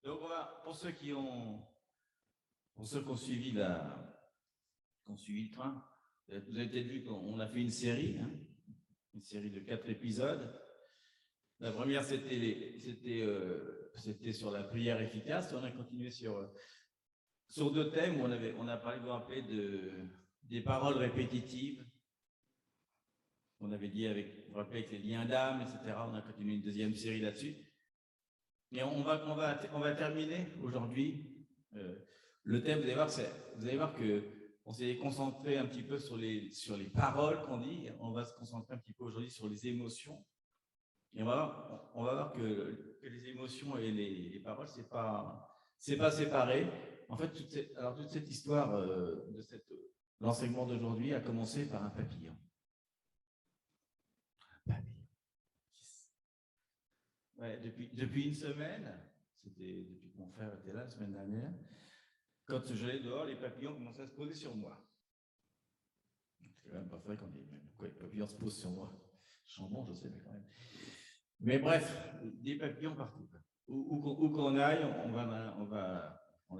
Donc pour ceux qui ont suivi le train, vous avez peut-être vu qu'on a fait une série, une série de 4 épisodes. La première, c'était sur la prière efficace. On a continué sur 2 thèmes où on a parlé, vous vous rappelez, des paroles répétitives. On avait dit vous vous rappelez, avec les liens d'âme, etc. On a continué une deuxième série là-dessus. Et on va terminer aujourd'hui. Le thème, vous allez voir que on s'est concentré un petit peu sur les paroles qu'on dit. On va se concentrer un petit peu aujourd'hui sur les émotions. Et on va voir que les émotions et les paroles, c'est pas séparé. En fait, toute cette histoire l'enseignement d'aujourd'hui a commencé par un papillon. Ouais, depuis une semaine, c'était depuis que mon frère était là la semaine dernière, quand j'allais dehors, les papillons commençaient à se poser sur moi. C'est quand même pas vrai qu'on dit, pourquoi les papillons se posent sur moi? Chambon, je sais, mais quand même. Mais bref, des papillons partout. Où qu'on aille, on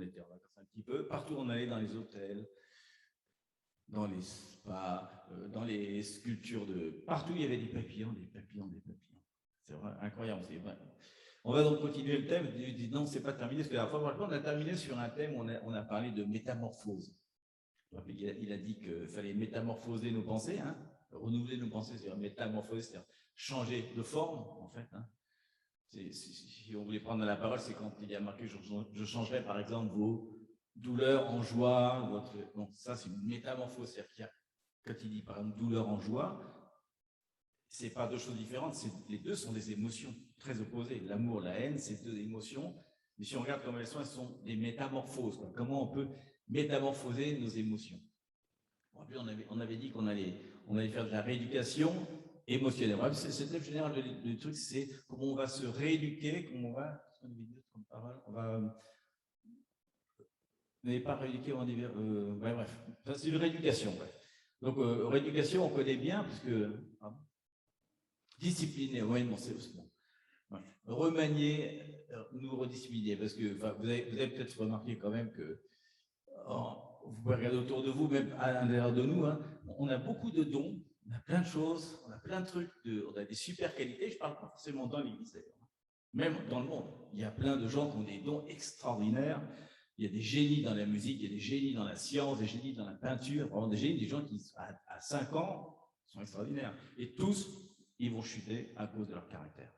était en vacances un petit peu, partout on allait dans les hôtels, dans les spas, dans les sculptures partout il y avait des papillons. C'est vrai, incroyable. On va donc continuer le thème. Non, c'est pas terminé, parce que la fois on a terminé sur un thème où on a parlé de métamorphose. Il a dit qu'il fallait métamorphoser nos pensées, renouveler nos pensées, c'est-à-dire métamorphoser, c'est-à-dire changer de forme, en fait. Si on voulait prendre la parole, c'est quand il y a marqué je changerai par exemple vos douleurs en joie. Donc ça, c'est une métamorphose. C'est-à-dire quand il dit par exemple douleur en joie, c'est pas 2 choses différentes, les 2 sont des émotions très opposées. L'amour, la haine, c'est 2 émotions. Mais si on regarde comment elles sont des métamorphoses. Comment on peut métamorphoser nos émotions? On avait dit qu'on allait faire de la rééducation émotionnelle. C'est le général du truc, c'est comment on va se rééduquer, comment on va. Vous n'avez pas rééduqué, on dit. Bref, c'est une rééducation. Donc, rééducation, on connaît bien, puisque. Discipliner, oui, bon, c'est bon. Remanier, nous rediscipliner, parce que vous avez peut-être remarqué quand même que vous pouvez regarder autour de vous, même à l'intérieur de nous, on a beaucoup de dons, on a plein de choses, on a plein de trucs, on a des super qualités. Je ne parle pas forcément dans l'Église d'ailleurs, même dans le monde. Il y a plein de gens qui ont des dons extraordinaires. Il y a des génies dans la musique, il y a des génies dans la science, des génies dans la peinture, vraiment des génies, des gens qui à 5 ans sont extraordinaires. Et tous, ils vont chuter à cause de leur caractère,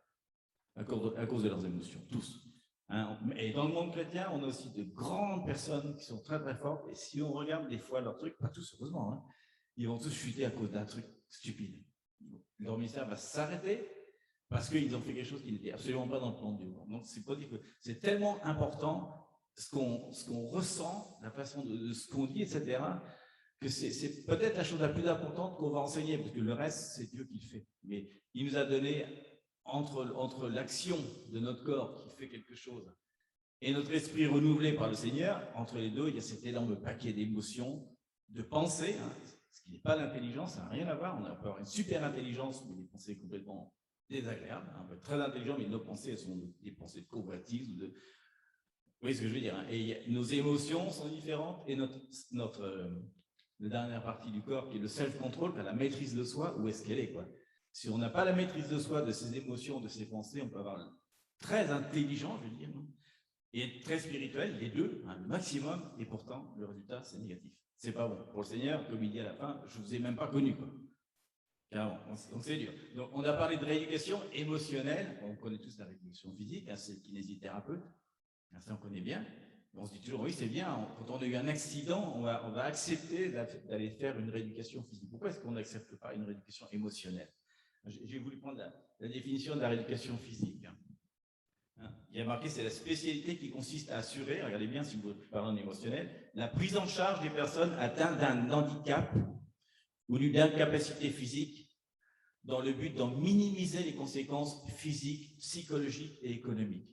à cause de leurs émotions, tous. Et dans le monde chrétien, on a aussi de grandes personnes qui sont très très fortes, et si on regarde des fois leurs trucs, pas tous heureusement, ils vont tous chuter à cause d'un truc stupide. Leur ministère va s'arrêter parce qu'ils ont fait quelque chose qui n'était absolument pas dans le plan de Dieu. Donc c'est tellement important ce qu'on ressent, la façon de ce qu'on dit, etc., que c'est peut-être la chose la plus importante qu'on va enseigner, parce que le reste, c'est Dieu qui le fait. Mais il nous a donné, entre l'action de notre corps qui fait quelque chose et notre esprit renouvelé par le Seigneur, entre les 2, il y a cet énorme paquet d'émotions, de pensées, ce qui n'est pas l'intelligence, ça n'a rien à voir. On peut avoir une super intelligence, mais des pensées complètement désagréables. On peut être très intelligent, mais nos pensées, elles sont des pensées de convoitise. Vous voyez ce que je veux dire, Et nos émotions sont différentes, et la dernière partie du corps, qui est le self-control, la maîtrise de soi, où est-ce qu'elle est, Si on n'a pas la maîtrise de soi, de ses émotions, de ses pensées, on peut avoir très intelligent, je veux dire, et très spirituel, les 2, le maximum, et pourtant, le résultat, c'est négatif. C'est pas bon. Pour le Seigneur, comme il dit à la fin, je ne vous ai même pas connu, Carrément. Donc c'est dur. Donc on a parlé de rééducation émotionnelle, on connaît tous la rééducation physique, c'est le kinésithérapeute, ça on connaît bien. On se dit toujours, oui, c'est bien, quand on a eu un accident, on va accepter d'aller faire une rééducation physique. Pourquoi est-ce qu'on n'accepte pas une rééducation émotionnelle? J'ai voulu prendre la définition de la rééducation physique. Il y a marqué, c'est la spécialité qui consiste à assurer, regardez bien si vous parlez en émotionnel, la prise en charge des personnes atteintes d'un handicap ou d'une incapacité physique dans le but d'en minimiser les conséquences physiques, psychologiques et économiques.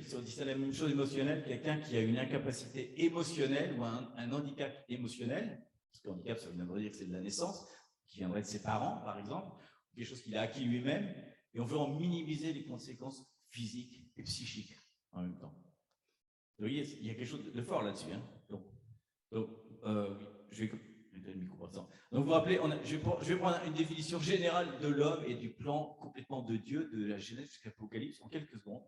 Si on dit ça la même chose émotionnelle, quelqu'un qui a une incapacité émotionnelle ou un handicap émotionnel, parce que handicap, ça viendrait dire que c'est de la naissance, qui viendrait de ses parents, par exemple, quelque chose qu'il a acquis lui-même, et on veut en minimiser les conséquences physiques et psychiques en même temps. Vous voyez, il y a quelque chose de fort là-dessus. Hein. Donc je vais le micro pour ça. Donc vous vous rappelez, je vais prendre une définition générale de l'homme et du plan complètement de Dieu, de la Genèse jusqu'à l'Apocalypse, en quelques secondes,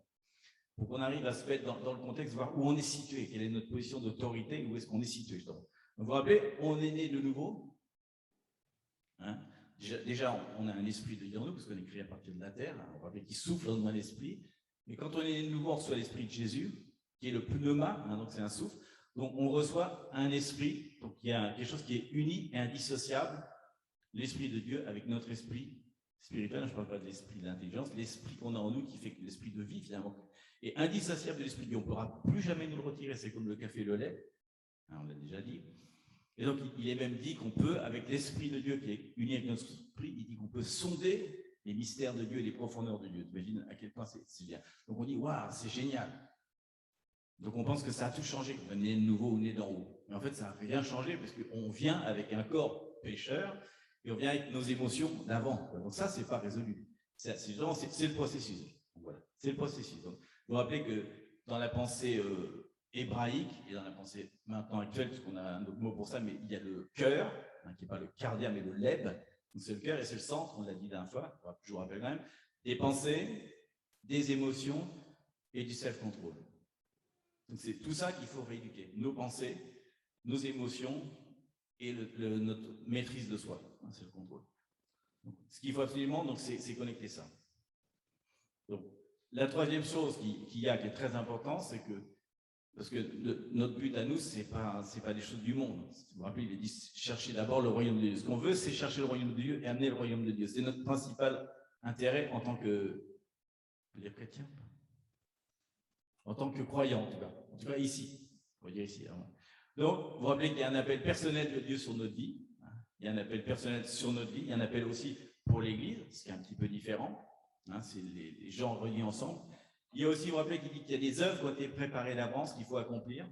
pour qu'on arrive à se mettre dans le contexte, voir où on est situé, quelle est notre position d'autorité, où est-ce qu'on est situé. Donc vous vous rappelez, on est né de nouveau. Hein. Déjà, on a un esprit de Dieu en nous, parce qu'on est créé à partir de la terre. Hein. On va rappeler qu'il souffle dans un esprit. Mais quand on est né de nouveau, on reçoit l'esprit de Jésus, qui est le pneuma, hein, donc c'est un souffle. Donc on reçoit un esprit, donc il y a quelque chose qui est uni et indissociable, l'esprit de Dieu avec notre esprit spirituel. Je ne parle pas de l'esprit de l'intelligence, l'esprit qu'on a en nous qui fait l'esprit de vie finalement. Et indissociable de l'esprit de Dieu, on ne pourra plus jamais nous le retirer, c'est comme le café et le lait, hein, on l'a déjà dit. Et donc il est même dit qu'on peut, avec l'esprit de Dieu qui est uni avec notre esprit, il dit qu'on peut sonder les mystères de Dieu et les profondeurs de Dieu. Tu imagines à quel point c'est bien. Donc on dit, waouh, c'est génial. Donc on pense que ça a tout changé, qu'on est né de nouveau ou né d'en haut. Mais en fait, ça n'a rien changé parce qu'on vient avec un corps pécheur et on vient avec nos émotions d'avant. Donc ça, c'est pas résolu. C'est le processus. Donc, voilà, c'est le processus. Donc, vous vous rappelez que dans la pensée hébraïque et dans la pensée maintenant actuelle, parce qu'on a un autre mot pour ça, mais il y a le cœur, hein, qui n'est pas le cardia, mais le leb. Donc c'est le cœur et c'est le centre, on l'a dit d'un fois, je vous rappelle quand même, des pensées, des émotions et du self-control. Donc c'est tout ça qu'il faut rééduquer. Nos pensées, nos émotions et notre maîtrise de soi. Hein, c'est le contrôle. Donc, ce qu'il faut absolument, c'est connecter ça. Donc, la troisième chose qu'il y a qui est très importante, c'est que, parce que notre but à nous, c'est pas des choses du monde. Vous vous rappelez, il est dit chercher d'abord le royaume de Dieu. Ce qu'on veut, c'est chercher le royaume de Dieu et amener le royaume de Dieu. C'est notre principal intérêt en tant que, je veux dire chrétien, en tant que croyant en tout cas ici, on va dire ici. Hein. Donc, vous vous rappelez qu'il y a un appel personnel de Dieu sur notre vie, hein. Il y a un appel personnel sur notre vie, il y a un appel aussi pour l'Église, ce qui est un petit peu différent, hein, c'est les gens réunis ensemble. Il y a aussi, vous vous rappelez qu'il dit qu'il y a des œuvres qui ont été préparées d'avance qu'il faut accomplir,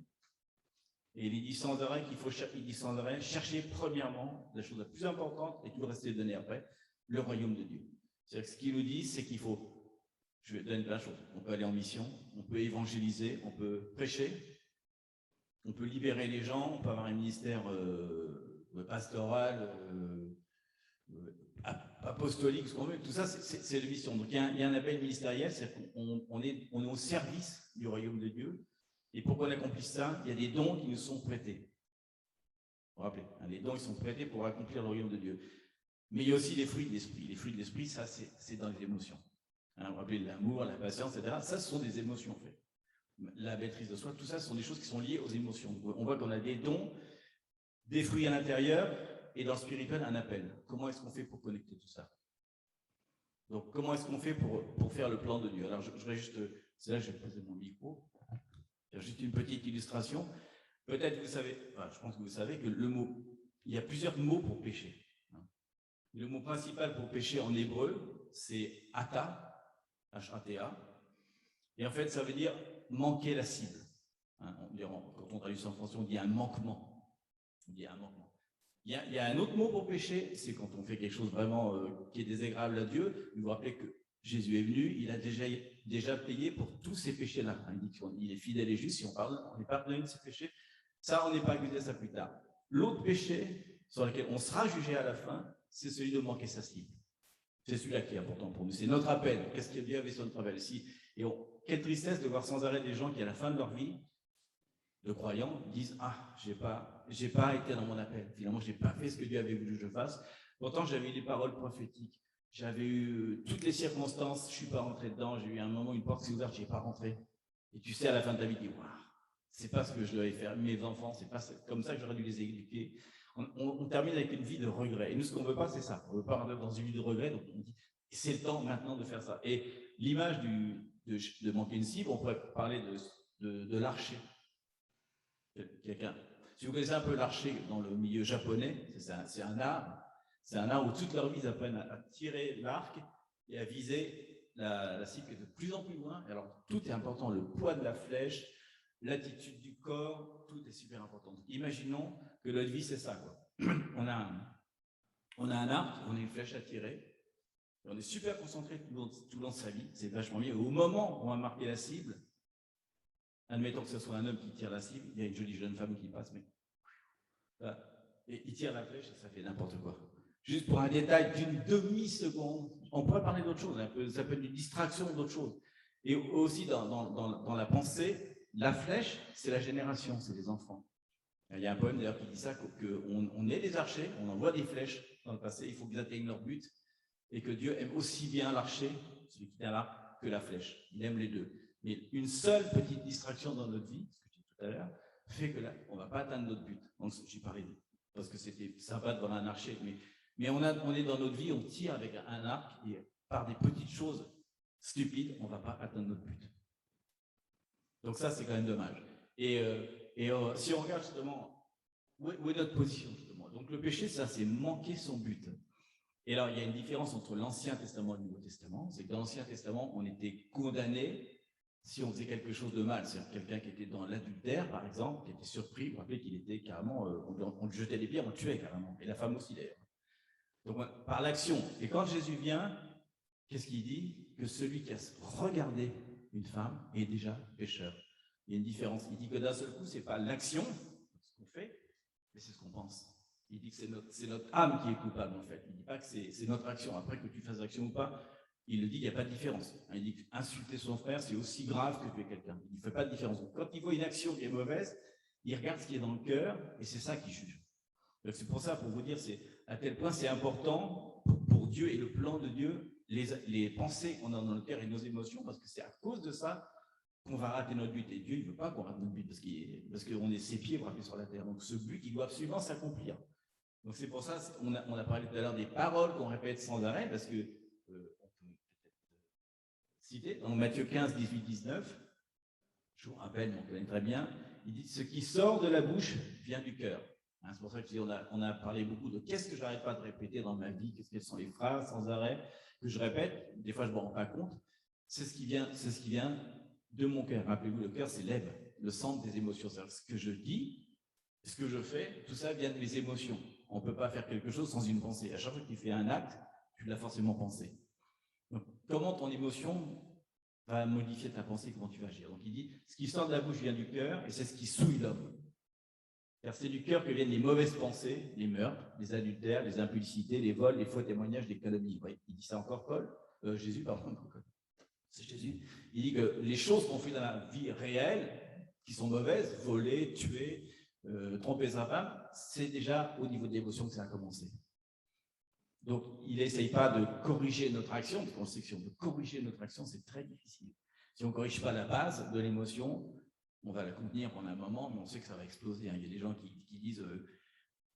et il dit sans arrêt chercher premièrement la chose la plus importante et tout le reste est donné après, le royaume de Dieu. C'est-à-dire que ce qu'il nous dit, c'est qu'il faut. Je vais donner plein de choses. On peut aller en mission, on peut évangéliser, on peut prêcher, on peut libérer les gens, on peut avoir un ministère pastoral, apostolique, ce qu'on veut. Tout ça, c'est la mission. Donc il y a un appel ministériel, c'est qu'on est au service du royaume de Dieu. Et pour qu'on accomplisse ça, il y a des dons qui nous sont prêtés. Vous vous rappelez, hein, les dons qui sont prêtés pour accomplir le royaume de Dieu. Mais il y a aussi les fruits de l'esprit. Les fruits de l'esprit, ça, c'est dans les émotions. Hein, vous vous rappelez l'amour, la patience, etc. Ça, ce sont des émotions, en fait. La maîtrise de soi, tout ça, ce sont des choses qui sont liées aux émotions. On voit qu'on a des dons, des fruits à l'intérieur, et dans le spirituel, un appel. Comment est-ce qu'on fait pour connecter tout ça? Donc, comment est-ce qu'on fait pour faire le plan de Dieu? Alors, je voudrais juste, c'est là que je vais poser mon micro. Juste une petite illustration. Peut-être vous savez, enfin, je pense que vous savez que le mot, il y a plusieurs mots pour pécher. Le mot principal pour pécher en hébreu, c'est ata, H-A-T-A. Et en fait, ça veut dire manquer la cible. Hein, quand on traduit ça en français, on dit un manquement. On dit un manquement. Il y a un autre mot pour pécher, c'est quand on fait quelque chose vraiment qui est désagréable à Dieu. Vous vous rappelez que Jésus est venu, il a déjà payé pour tous ses péchés-là. Il dit qu'il est fidèle et juste, si on est pardonné de ses péchés. Ça, on n'est pas accusé ça plus tard. L'autre péché sur lequel on sera jugé à la fin, c'est celui de manquer sa cible. C'est celui-là qui est important pour nous. C'est notre appel. Qu'est-ce que Dieu avait sur notre appel ici? Et quelle tristesse de voir sans arrêt des gens qui, à la fin de leur vie, de croyants, disent « Ah, j'ai pas été dans mon appel. Finalement, je n'ai pas fait ce que Dieu avait voulu que je fasse. Pourtant, j'avais eu des paroles prophétiques. J'avais eu toutes les circonstances. Je ne suis pas rentré dedans. J'ai eu un moment, une porte s'est ouverte, je n'ai pas rentré. Et tu sais, à la fin de ta vie, tu dis « Waouh, c'est pas ce que je devais faire. Mes enfants, c'est pas comme ça que j'aurais dû les éduquer. » On termine avec une vie de regret. Et nous, ce qu'on ne veut pas, c'est ça. On ne veut pas rentrer dans une vie de regret. Donc, on dit « C'est le temps maintenant de faire ça. » Et l'image de manquer une cible, on pourrait parler de l'archer. Si vous connaissez un peu l'archer dans le milieu japonais, c'est un art. C'est un art où toute leur vie, ils apprennent à tirer l'arc et à viser la cible qui est de plus en plus loin. Et alors, tout est important. Le poids de la flèche, l'attitude du corps, tout est super important. Donc, imaginons que notre vie, c'est ça, quoi. On a un arc, on a une flèche à tirer, et on est super concentré tout le long de sa vie. C'est vachement bien. Au moment où on va marquer la cible, Admettons que ce soit un homme qui tire la cible, il y a une jolie jeune femme qui passe, mais voilà. Et il tire la flèche et ça fait n'importe quoi. Juste pour un détail d'une demi-seconde, on pourrait parler d'autre chose, ça peut être une distraction d'autre chose. Et aussi dans la pensée, la flèche, c'est la génération, c'est les enfants. Il y a un poème d'ailleurs qui dit ça, qu'on est des archers, on envoie des flèches dans le passé, il faut qu'ils atteignent leur but, et que Dieu aime aussi bien l'archer, celui qui tient l'arc, que la flèche. Il aime les deux. Mais une seule petite distraction dans notre vie, ce que je disais tout à l'heure, fait que là, on ne va pas atteindre notre but. J'ai parlé parce que c'était sympa de voir un archer, mais on est dans notre vie, on tire avec un arc, et par des petites choses stupides, on ne va pas atteindre notre but. Donc ça, c'est quand même dommage. Et si on regarde justement, où est notre position justement? Donc le péché, ça, c'est manquer son but. Et alors, il y a une différence entre l'Ancien Testament et le Nouveau Testament. C'est que dans l'Ancien Testament, on était condamné si on faisait quelque chose de mal. C'est-à-dire quelqu'un qui était dans l'adultère, par exemple, qui était surpris, vous rappelez qu'il était carrément, on lui jetait des pierres, on le tuait carrément. Et la femme aussi d'ailleurs. Donc par l'action. Et quand Jésus vient, qu'est-ce qu'il dit? Que celui qui a regardé une femme est déjà pécheur. Il y a une différence. Il dit que d'un seul coup, ce n'est pas l'action, ce qu'on fait, mais c'est ce qu'on pense. Il dit que c'est notre âme qui est coupable, en fait. Il ne dit pas que c'est notre action. Après, que tu fasses action ou pas, il le dit, il n'y a pas de différence. Il dit qu'insulter son frère, c'est aussi grave que tuer quelqu'un. Il ne fait pas de différence. Donc, quand il voit une action qui est mauvaise, il regarde ce qui est dans le cœur, et c'est ça qu'il juge. Donc, c'est pour ça, pour vous dire, c'est à quel point c'est important pour Dieu et le plan de Dieu, les pensées qu'on a dans notre cœur et nos émotions, parce que c'est à cause de ça qu'on va rater notre but. Et Dieu, il ne veut pas qu'on rate notre but, parce qu'on est ses pieds braqués sur la terre. Donc, ce but, il doit absolument s'accomplir. Donc, c'est pour ça, on a parlé tout à l'heure des paroles qu'on répète sans arrêt, parce que, on peut peut-être citer, dans Matthieu 15, 18, 19, je vous rappelle, on connaît très bien, il dit « Ce qui sort de la bouche vient du cœur ». C'est pour ça qu'on a parlé beaucoup de qu'est-ce que je n'arrête pas de répéter dans ma vie, quelles sont les phrases sans arrêt que je répète, des fois je ne me rends pas compte, c'est ce qui vient de mon cœur. Rappelez-vous, le cœur, c'est l'ève, le centre des émotions. C'est-à-dire ce que je dis, ce que je fais, tout ça vient de mes émotions. On ne peut pas faire quelque chose sans une pensée. À chaque fois que tu fais un acte, tu l'as forcément pensé. Donc, comment ton émotion va modifier ta pensée, comment tu vas agir? Donc, il dit, ce qui sort de la bouche vient du cœur, et c'est ce qui souille l'homme. Car c'est du cœur que viennent les mauvaises pensées, les meurtres, les adultères, les impulsités, les vols, les faux témoignages, les calomnies. Oui, il dit ça encore, Jésus, pardon. C'est Jésus. Il dit que les choses qu'on fait dans la vie réelle, qui sont mauvaises, voler, tuer, tromper sa femme, c'est déjà au niveau de l'émotion que ça a commencé. Donc, il n'essaye pas de corriger notre action, parce qu'on sait que si on veut corriger notre action, c'est très difficile. Si on ne corrige pas la base de l'émotion, on va la contenir pendant un moment, mais on sait que ça va exploser. Il y a des gens qui disent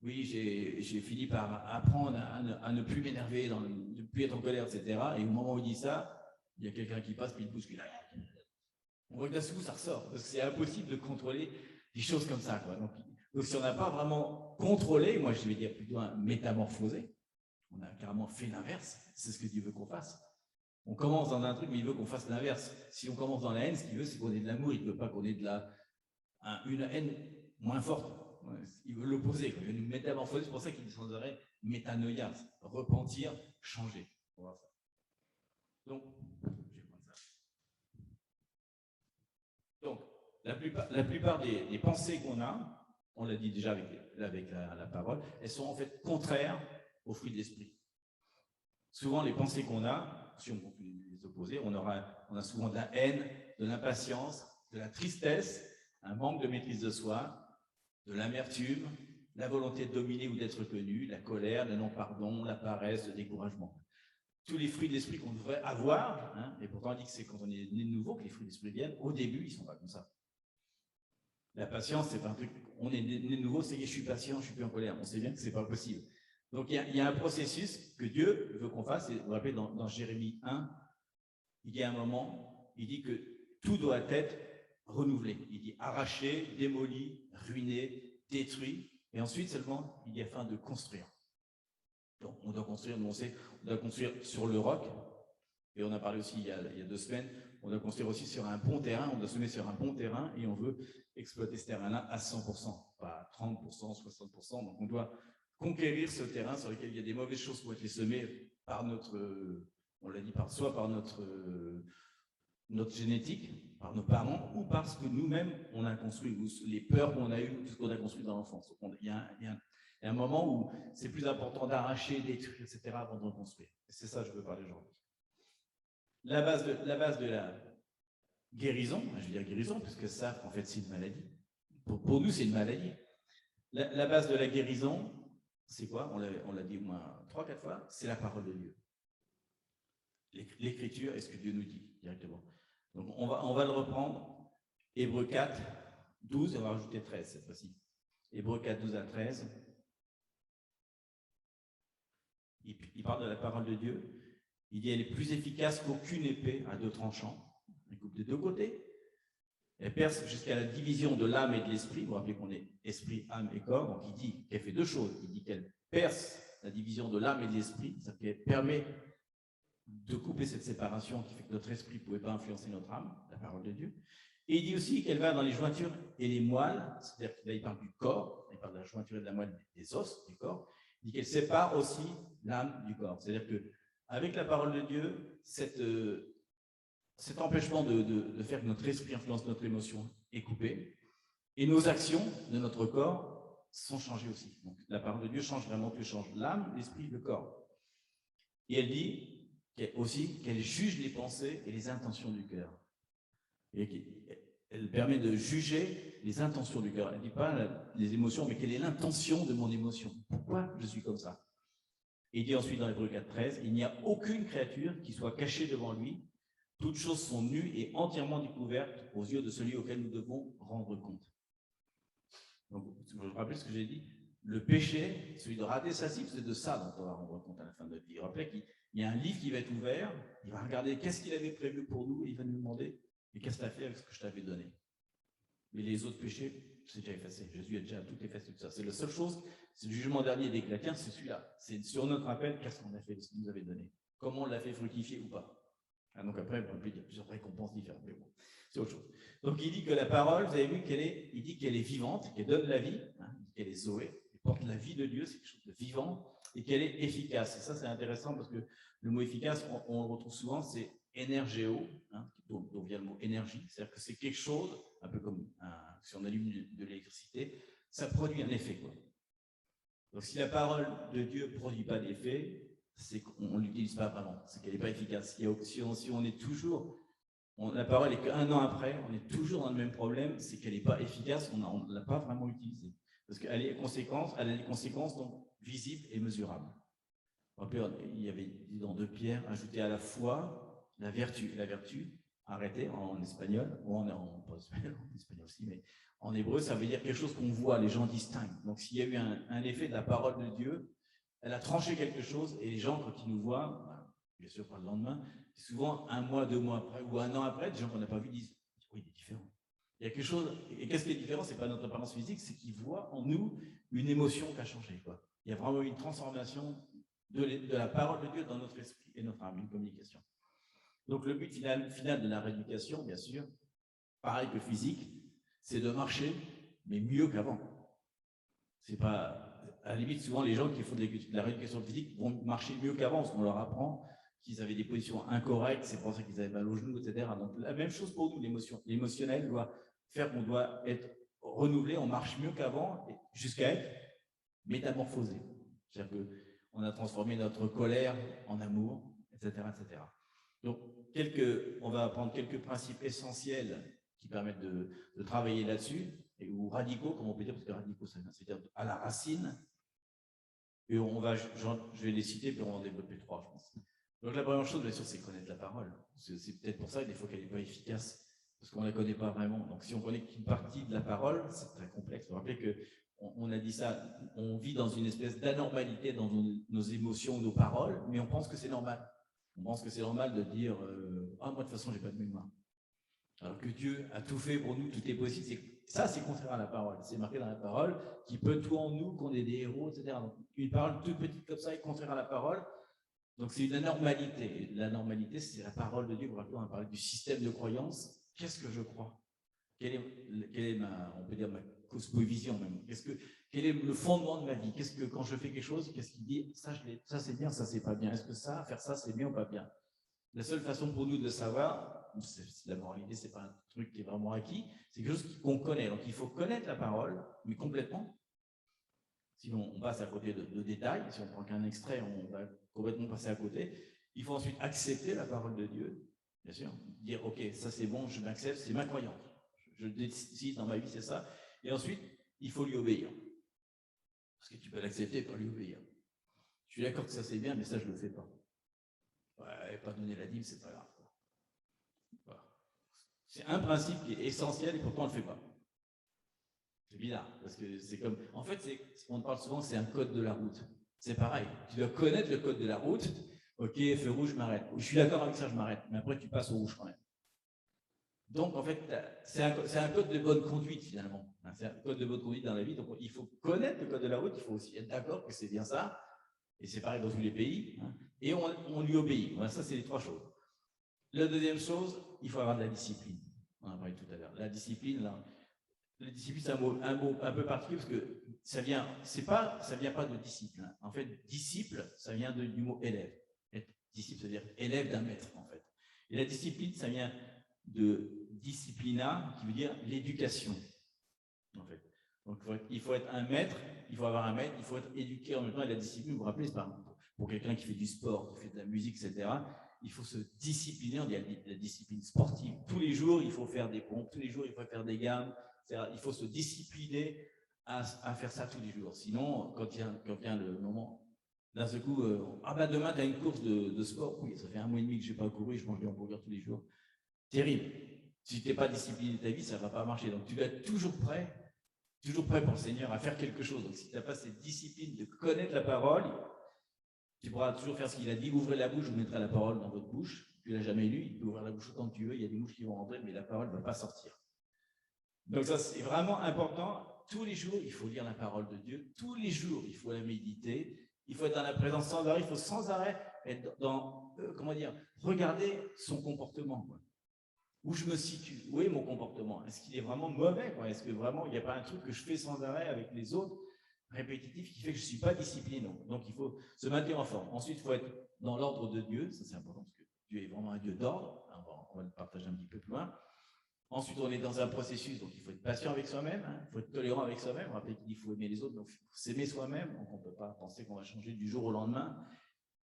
oui, j'ai fini par apprendre à ne plus m'énerver, de ne plus être en colère, etc. Et au moment où il dit ça, il y a quelqu'un qui passe, puis il bouscule. On voit que d'un coup, ça ressort. Parce que c'est impossible de contrôler des choses comme ça, quoi. Donc si on n'a pas vraiment contrôlé, moi je vais dire plutôt un métamorphosé, on a carrément fait l'inverse, c'est ce que Dieu veut qu'on fasse. On commence dans un truc, mais il veut qu'on fasse l'inverse. Si on commence dans la haine, ce qu'il veut, c'est qu'on ait de l'amour, il ne veut pas qu'on ait une haine moins forte. Il veut l'opposer, il veut nous métamorphoser, c'est pour ça qu'il dit sans arrêt métanoïa, repentir, changer. On va voir ça. Donc, je vais prendre ça. Donc, la plupart des pensées qu'on a, on l'a dit déjà avec la parole, elles sont en fait contraires au fruit de l'esprit. Souvent, les pensées qu'on a, si on peut les opposer, on a souvent de la haine, de l'impatience, de la tristesse, un manque de maîtrise de soi, de l'amertume, la volonté de dominer ou d'être connu, la colère, le non-pardon, la paresse, le découragement. Tous les fruits de l'esprit qu'on devrait avoir, et pourtant on dit que c'est quand on est né de nouveau que les fruits de l'esprit viennent, au début, ils ne sont pas comme ça. La patience, c'est pas un truc, on est né de nouveau, c'est que je suis patient, je suis plus en colère. On sait bien que ce n'est pas possible. Donc, il y a un processus que Dieu veut qu'on fasse. Et vous vous rappelez, dans Jérémie 1, il y a un moment, il dit que tout doit être renouvelé. Il dit arraché, démoli, ruiné, détruit. Et ensuite, seulement, il dit afin de construire. Donc, on doit construire, nous on sait, on doit construire sur le roc. Et on a parlé aussi il y a 2 semaines, on doit construire aussi sur un bon terrain. On doit se mettre sur un bon terrain et on veut exploiter ce terrain-là à 100%, pas à 30%, 60%. Donc, on doit conquérir ce terrain sur lequel il y a des mauvaises choses qui ont été semées par notre, on l'a dit, soit par notre notre génétique, par nos parents, ou parce que nous-mêmes, on a construit, ou les peurs qu'on a eues, tout ce qu'on a construit dans l'enfance. Il y a un moment où c'est plus important d'arracher, détruire, etc., avant de reconstruire. Et c'est ça que je veux parler aujourd'hui. La base de la guérison, je veux dire guérison, puisque ça, en fait, c'est une maladie. Pour nous, c'est une maladie. La base de la guérison, c'est quoi? On l'a dit au moins 3-4 fois, c'est la parole de Dieu. L'écriture est ce que Dieu nous dit directement. Donc on va le reprendre. Hébreux 4, 12, et on va rajouter 13 cette fois-ci. Hébreux 4, 12 à 13. Il parle de la parole de Dieu. Il dit elle est plus efficace qu'aucune épée à 2 tranchants. Elle coupe des 2 côtés. Elle perce jusqu'à la division de l'âme et de l'esprit. Vous vous rappelez qu'on est esprit, âme et corps. Donc il dit qu'elle fait 2 choses. Il dit qu'elle perce la division de l'âme et de l'esprit. Ça permet de couper cette séparation qui fait que notre esprit ne pouvait pas influencer notre âme, la parole de Dieu. Et il dit aussi qu'elle va dans les jointures et les moelles, c'est-à-dire qu'il parle du corps, il parle de la jointure et de la moelle des os du corps. Il dit qu'elle sépare aussi l'âme du corps. C'est-à-dire qu'avec la parole de Dieu, cet empêchement de faire que notre esprit influence notre émotion est coupé. Et nos actions de notre corps sont changées aussi. Donc la parole de Dieu change vraiment tout, change l'âme, l'esprit, le corps. Et elle dit aussi qu'elle juge les pensées et les intentions du cœur. Elle permet de juger les intentions du cœur. Elle ne dit pas les émotions, mais quelle est l'intention de mon émotion. Pourquoi je suis comme ça? Et il dit ensuite dans Hébreux 4, 13, il n'y a aucune créature qui soit cachée devant lui. Toutes choses sont nues et entièrement découvertes aux yeux de celui auquel nous devons rendre compte. Donc, je vous rappelle ce que j'ai dit. Le péché, celui de rater sa cible, c'est de ça dont on va rendre compte à la fin de notre vie. Rappelez qu'il y a un livre qui va être ouvert, il va regarder qu'est-ce qu'il avait prévu pour nous et il va nous demander mais qu'est-ce que tu as fait avec ce que je t'avais donné. Mais les autres péchés, c'est déjà effacé. Jésus a déjà tout effacé tout ça. C'est la seule chose, c'est le jugement dernier des chrétiens, c'est celui-là. C'est sur notre appel, qu'est-ce qu'on a fait de ce qu'il nous avait donné. Comment on l'a fait fructifier ou pas. Donc après, il y a plusieurs récompenses différentes. Mais bon, c'est autre chose. Donc il dit que la parole, vous avez vu il dit qu'elle est vivante, qu'elle donne la vie, qu'elle est Zoé, elle porte la vie de Dieu, c'est quelque chose de vivant, et qu'elle est efficace. Et ça, c'est intéressant parce que le mot efficace, on le retrouve souvent, c'est énergéo, dont vient le mot énergie. C'est-à-dire que c'est quelque chose, un peu comme si on allume de l'électricité, ça produit un effet, quoi. Donc si la parole de Dieu ne produit pas d'effet, c'est qu'on ne l'utilise pas vraiment, c'est qu'elle n'est pas efficace. Si on est toujours, la parole est qu'un an après, on est toujours dans le même problème, c'est qu'elle n'est pas efficace, on ne l'a pas vraiment utilisée. Parce qu'elle a des conséquences donc, visibles et mesurables. Il y avait dit dans 2 Pierre, ajouter à la foi la vertu. La vertu, arrêtez en espagnol, ou pas espagnol, en espagnol aussi, mais en hébreu, ça veut dire quelque chose qu'on voit, les gens distinguent. Donc s'il y a eu un effet de la parole de Dieu, elle a tranché quelque chose, et les gens, quand ils nous voient, bien sûr pas le lendemain, souvent 1 mois, 2 mois après, ou 1 an après, des gens qu'on n'a pas vus disent « Oui, il est différent ». Il y a quelque chose, et qu'est-ce qui est différent? Ce n'est pas notre apparence physique, c'est qu'ils voient en nous une émotion qui a changé, quoi. Il y a vraiment une transformation de la parole de Dieu dans notre esprit et notre âme, une communication. Donc le but final de la rééducation, bien sûr, pareil que physique, c'est de marcher, mais mieux qu'avant. C'est pas... À la limite, souvent, les gens qui font de la rééducation physique vont marcher mieux qu'avant, parce qu'on leur apprend qu'ils avaient des positions incorrectes, c'est pour ça qu'ils avaient mal aux genoux, etc. Donc, la même chose pour nous, l'émotionnel doit faire qu'on doit être renouvelé, on marche mieux qu'avant, jusqu'à être métamorphosé. C'est-à-dire qu'on a transformé notre colère en amour, etc. etc. Donc, on va apprendre quelques principes essentiels qui permettent de travailler là-dessus, ou radicaux, comme on peut dire, parce que radicaux, c'est-à-dire à la racine. Et je vais les citer, puis on va en développer 3, je pense. Donc la première chose, bien sûr, c'est connaître la parole. C'est peut-être pour ça que des fois qu'elle n'est pas efficace, parce qu'on ne la connaît pas vraiment. Donc si on connaît qu'une partie de la parole, c'est très complexe. Vous vous rappelez qu'on a dit ça, on vit dans une espèce d'anormalité dans nos émotions, nos paroles, mais on pense que c'est normal. On pense que c'est normal de dire « Ah, moi, de toute façon, je n'ai pas de mémoire ». Alors que Dieu a tout fait pour nous, tout est possible. Ça, c'est contraire à la parole. C'est marqué dans la parole qui peut tout en nous, qu'on est des héros, etc. Donc, une parole toute petite comme ça est contraire à la parole. Donc, c'est une anormalité. La normalité, c'est la parole de Dieu. On a parlé du système de croyance. Qu'est-ce que je crois? Quelle est on peut dire ma cosmovision même? Quel est le fondement de ma vie? Qu'est-ce que, quand je fais quelque chose, qu'est-ce qu'il dit? Ça c'est bien, ça c'est pas bien. Est-ce que faire ça c'est bien ou pas bien? La seule façon pour nous de savoir, la moralité, c'est pas un truc qui est vraiment acquis, c'est quelque chose qu'on connaît. Donc il faut connaître la parole, mais complètement. Sinon, on passe à côté de détails. Si on prend qu'un extrait, on va complètement passer à côté. Il faut ensuite accepter la parole de Dieu, bien sûr. Dire, OK, ça c'est bon, je m'accepte, c'est ma croyance. Je décide dans ma vie, c'est ça. Et ensuite, il faut lui obéir. Parce que tu peux l'accepter et pas lui obéir. Je suis d'accord que ça c'est bien, mais ça je ne le fais pas. Ouais, pas donner la dîme, c'est pas grave. Voilà. C'est un principe qui est essentiel et pourtant on ne le fait pas. C'est bizarre, parce que c'est comme... En fait, on parle souvent, c'est un code de la route. C'est pareil, tu dois connaître le code de la route. OK, feu rouge, je m'arrête. Je suis d'accord avec ça, je m'arrête. Mais après, tu passes au rouge quand même. Donc, en fait, c'est un code de bonne conduite, finalement. C'est un code de bonne conduite dans la vie. Donc, il faut connaître le code de la route, il faut aussi être d'accord que c'est bien ça. Et c'est pareil dans tous les pays. Et on lui obéit. Voilà, ça, c'est les trois choses. La deuxième chose, il faut avoir de la discipline. On en a parlé tout à l'heure. La discipline, là, la discipline, c'est un mot un peu particulier parce que ça vient pas de disciple. En fait, disciple, ça vient du mot élève. Être disciple, c'est-à-dire élève d'un maître, en fait. Et la discipline, ça vient de disciplina, qui veut dire l'éducation, en fait. Donc, il faut être un maître, il faut avoir un maître, il faut être éduqué en même temps. Et la discipline, vous vous rappelez, c'est pas pour quelqu'un qui fait du sport, qui fait de la musique, etc. Il faut se discipliner, on dit la discipline sportive. Tous les jours, il faut faire des pompes, tous les jours, il faut faire des gammes. Il faut se discipliner à faire ça tous les jours. Sinon, quand il y a le moment, d'un seul coup, demain, tu as une course de sport. Oui, ça fait 1 mois et demi que je n'ai pas couru, je mange des hamburgers tous les jours. Terrible. Si tu n'es pas discipliné ta vie, ça ne va pas marcher. Donc, tu dois être toujours prêt pour le Seigneur à faire quelque chose. Donc, si tu n'as pas cette discipline de connaître la parole, tu pourras toujours faire ce qu'il a dit. Ouvrez la bouche, je vous mettrai la parole dans votre bouche. Tu ne l'as jamais lu, il peut ouvrir la bouche autant que tu veux. Il y a des mouches qui vont rentrer, mais la parole ne va pas sortir. Donc ça, c'est vraiment important. Tous les jours, il faut lire la parole de Dieu. Tous les jours, il faut la méditer. Il faut être dans la présence sans arrêt. Il faut sans arrêt être regarder son comportement. Quoi. Où je me situe, où est mon comportement? Est-ce qu'il est vraiment mauvais? Est-ce que vraiment, il n'y a pas un truc que je fais sans arrêt avec les autres, répétitif, qui fait que je ne suis pas discipliné? Donc, il faut se maintenir en forme. Ensuite, il faut être dans l'ordre de Dieu. Ça, c'est important, parce que Dieu est vraiment un Dieu d'ordre. On va le partager un petit peu plus loin. Ensuite, on est dans un processus, donc il faut être patient avec soi-même, il faut être tolérant avec soi-même. Rappelez qu'il faut aimer les autres, donc il faut s'aimer soi-même. Donc on ne peut pas penser qu'on va changer du jour au lendemain,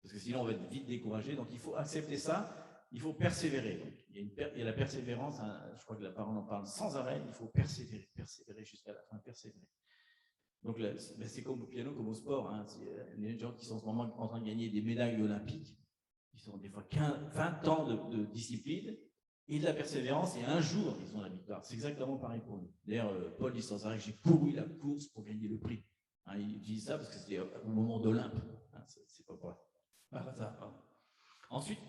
parce que sinon on va être vite découragé. Donc il faut accepter ça, il faut persévérer. Donc, il y a la persévérance, je crois que la parole en parle sans arrêt, il faut persévérer jusqu'à la fin, persévérer. Donc c'est comme au piano, comme au sport. Les gens qui sont en ce moment en train de gagner des médailles olympiques, ils sont des fois 20 ans de discipline, et de la persévérance, et un jour, ils ont la victoire. C'est exactement pareil pour nous. D'ailleurs, Paul dit sans arrêt que j'ai couru la course pour gagner le prix. Il dit ça parce que c'était au moment d'Olympe. C'est pas ça. Ensuite,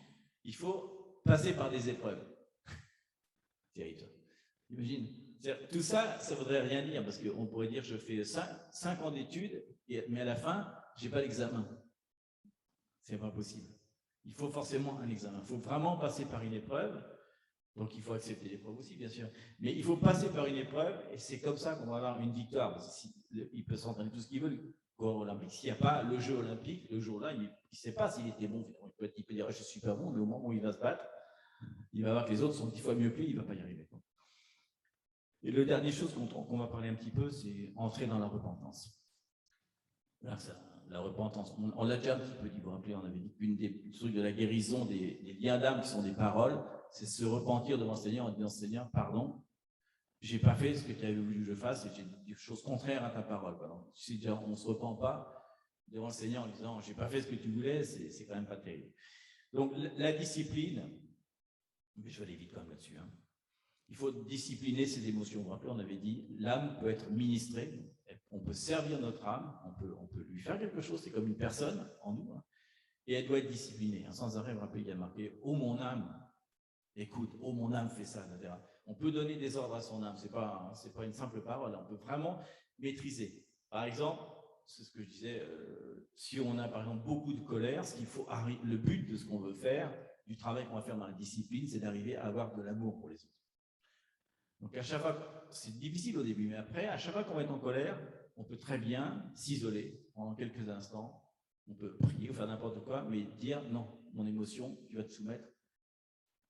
il faut passer par des épreuves. Terrible, ça. Imagine. Tout ça, ça ne voudrait rien dire, parce qu'on pourrait dire je fais 5 ans d'études, mais à la fin, je n'ai pas d'examen. C'est pas possible. Il faut forcément un examen. Il faut vraiment passer par une épreuve. Donc, il faut accepter l'épreuve aussi, bien sûr. Mais il faut passer par une épreuve, et c'est comme ça qu'on va avoir une victoire. Il peut s'entraîner tout ce qu'il veut au olympique. S'il n'y a pas le jeu olympique, le jour-là, il ne sait pas s'il était bon. Il peut dire je suis pas bon, mais au moment où il va se battre, il va voir que les autres sont 10 fois mieux que lui, il ne va pas y arriver. Et la dernière chose qu'on va parler un petit peu, c'est entrer dans la repentance. Là, la repentance, on l'a déjà un petit peu dit, vous vous rappelez, on avait dit qu'une des trucs de la guérison des liens d'âme qui sont des paroles, c'est se repentir devant le Seigneur en disant Seigneur, pardon, j'ai pas fait ce que tu avais voulu que je fasse et j'ai dit des choses contraires à ta parole. Si déjà on ne se repent pas devant le Seigneur en disant j'ai pas fait ce que tu voulais, c'est quand même pas terrible. Donc la discipline, mais je vais aller vite quand même là-dessus. Il faut discipliner ses émotions. Vous vous rappelez, on avait dit l'âme peut être ministrée, on peut servir notre âme, on peut lui faire quelque chose, c'est comme une personne en nous, et elle doit être disciplinée. Sans arrêt, vous vous rappelez, il y a marqué oh mon âme. Écoute, oh mon âme fait ça, etc. On peut donner des ordres à son âme, c'est pas une simple parole, on peut vraiment maîtriser. Par exemple, c'est ce que je disais, si on a par exemple beaucoup de colère, le but de ce qu'on veut faire, du travail qu'on va faire dans la discipline, c'est d'arriver à avoir de l'amour pour les autres. Donc à chaque fois, c'est difficile au début, mais après, à chaque fois qu'on va être en colère, on peut très bien s'isoler pendant quelques instants, on peut prier ou faire n'importe quoi, mais dire non, mon émotion, tu vas te soumettre.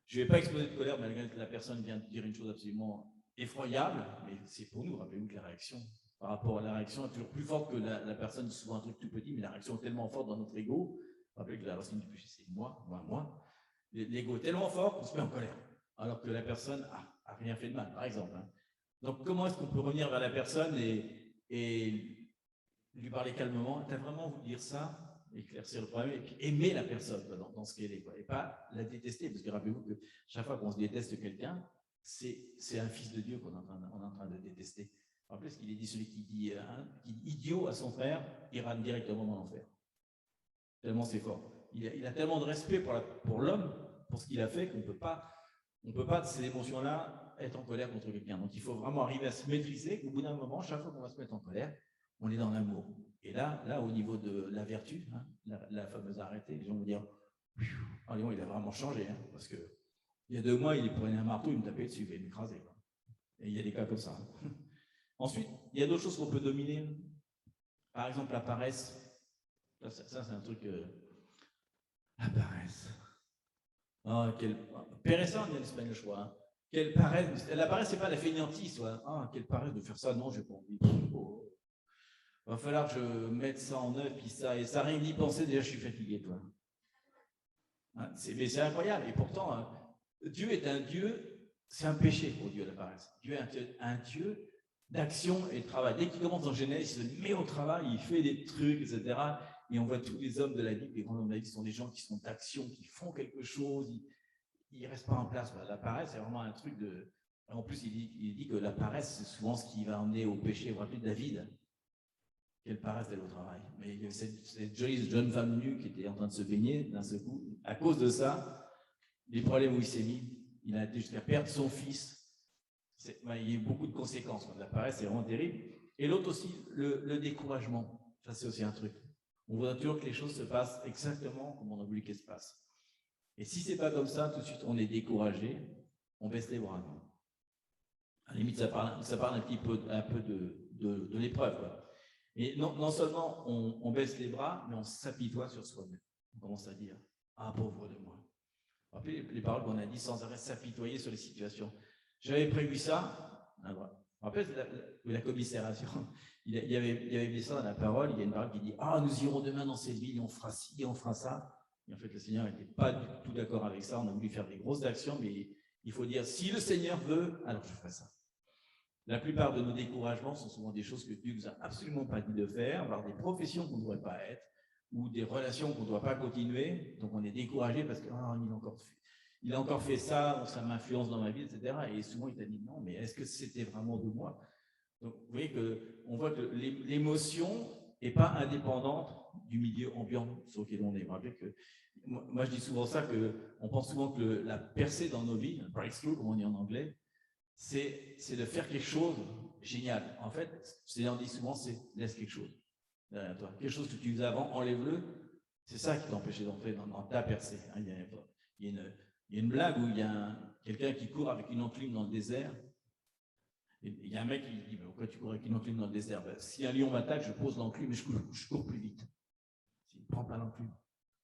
Je ne vais pas exploser de colère malgré que la personne vient de dire une chose absolument effroyable, mais c'est pour nous. Rappelez-vous que la réaction, par rapport à la réaction, est toujours plus forte que la personne dit souvent un truc tout petit, mais la réaction est tellement forte dans notre ego. Rappelez que la racine du péché, c'est moi. L'ego est tellement fort qu'on se met en colère, alors que la personne n'a rien fait de mal, par exemple. Donc, comment est-ce qu'on peut revenir vers la personne et lui parler calmement? Tu as vraiment voulu dire ça, éclaircir le problème, et puis aimer la personne dans ce qu'elle est, et pas la détester, parce que rappelez-vous que chaque fois qu'on se déteste quelqu'un, c'est un fils de Dieu qu'on est en train de détester. Rappelez ce qu'il est dit, celui qui dit idiot à son frère ira directement dans l'enfer. Tellement c'est fort. Il a tellement de respect pour l'homme, pour ce qu'il a fait, qu'on ne peut pas, de ces émotions-là, être en colère contre quelqu'un. Donc il faut vraiment arriver à se maîtriser. Au bout d'un moment, chaque fois qu'on va se mettre en colère, on est dans l'amour. Et là, au niveau de la vertu, la fameuse arrêtée, les gens vont dire ah, Léon, il a vraiment changé, parce que il y a 2 mois, il prenait un marteau, il me tapait dessus, il allait m'écraser. Et il y a des cas comme ça. Ensuite, il y a d'autres choses qu'on peut dominer. Par exemple, la paresse. Ça c'est un truc. La paresse. Oh, Pereza, on dit en espagnol, je crois. Quelle paresse. La paresse, c'est pas la fainéantise. Quelle paresse de faire ça. Non, j'ai pas envie. Va falloir que je mette ça en œuvre, puis ça, et ça, rien d'y penser, déjà, je suis fatigué, toi. Mais c'est incroyable. Et pourtant, Dieu est un Dieu, c'est un péché pour Dieu, la paresse. Dieu est un Dieu d'action et de travail. Dès qu'il commence en Genèse, il se met au travail, il fait des trucs, etc. Et on voit tous les hommes de la Bible, les grands hommes de la Bible sont des gens qui sont d'action, qui font quelque chose, ils ne restent pas en place. La paresse, c'est vraiment un truc de... En plus, il dit que la paresse, c'est souvent ce qui va emmener au péché. Vous vous rappelez de David, quelle paresse d'aller au travail. Mais il y avait cette jolie jeune femme nue qui était en train de se baigner d'un seul coup. À cause de ça, les problèmes où il s'est mis, il a été jusqu'à perdre son fils. Il y a eu beaucoup de conséquences. La paresse, c'est vraiment terrible. Et l'autre aussi, le découragement. Ça, c'est aussi un truc. On voudrait toujours que les choses se passent exactement comme on a voulu qu'elles se passent. Et si c'est pas comme ça, tout de suite, on est découragé, on baisse les bras. À la limite, ça parle un peu de l'épreuve. Et non seulement on baisse les bras, mais on s'apitoie sur soi-même. On commence à dire « Ah, pauvre de moi ». Rappelez les paroles qu'on a dit sans arrêt s'apitoyer sur les situations. J'avais prévu ça. Rappelez la commisération. Il y avait mis ça dans la parole. Il y a une parole qui dit « Ah, nous irons demain dans cette ville, et on fera ci, et on fera ça ». Et en fait, le Seigneur n'était pas du tout d'accord avec ça. On a voulu faire des grosses actions, mais il faut dire « Si le Seigneur veut, alors je ferai ça ». La plupart de nos découragements sont souvent des choses que Dieu ne nous a absolument pas dit de faire, voire des professions qu'on ne devrait pas être, ou des relations qu'on ne doit pas continuer. Donc on est découragé parce qu'il a encore fait ça, donc ça m'influence dans ma vie, etc. Et souvent il t'a dit non, mais est-ce que c'était vraiment de moi? Donc vous voyez qu'on voit que l'émotion n'est pas indépendante du milieu ambiant sur lequel on est. Vous rappelez que moi je dis souvent ça, qu'on pense souvent que la percée dans nos vies, breakthrough comme on dit en anglais, c'est de faire quelque chose de génial. En fait, Seigneur dit souvent, c'est laisse quelque chose derrière toi. Quelque chose que tu faisais avant, enlève-le. C'est ça qui t'empêchait d'entrer dans ta percée. Il y a une blague où il y a quelqu'un qui court avec une enclume dans le désert. Et il y a un mec qui dit, mais pourquoi tu cours avec une enclume dans le désert? Si un lion m'attaque, je pose l'enclume et je cours plus vite. S'il ne prend pas l'enclume,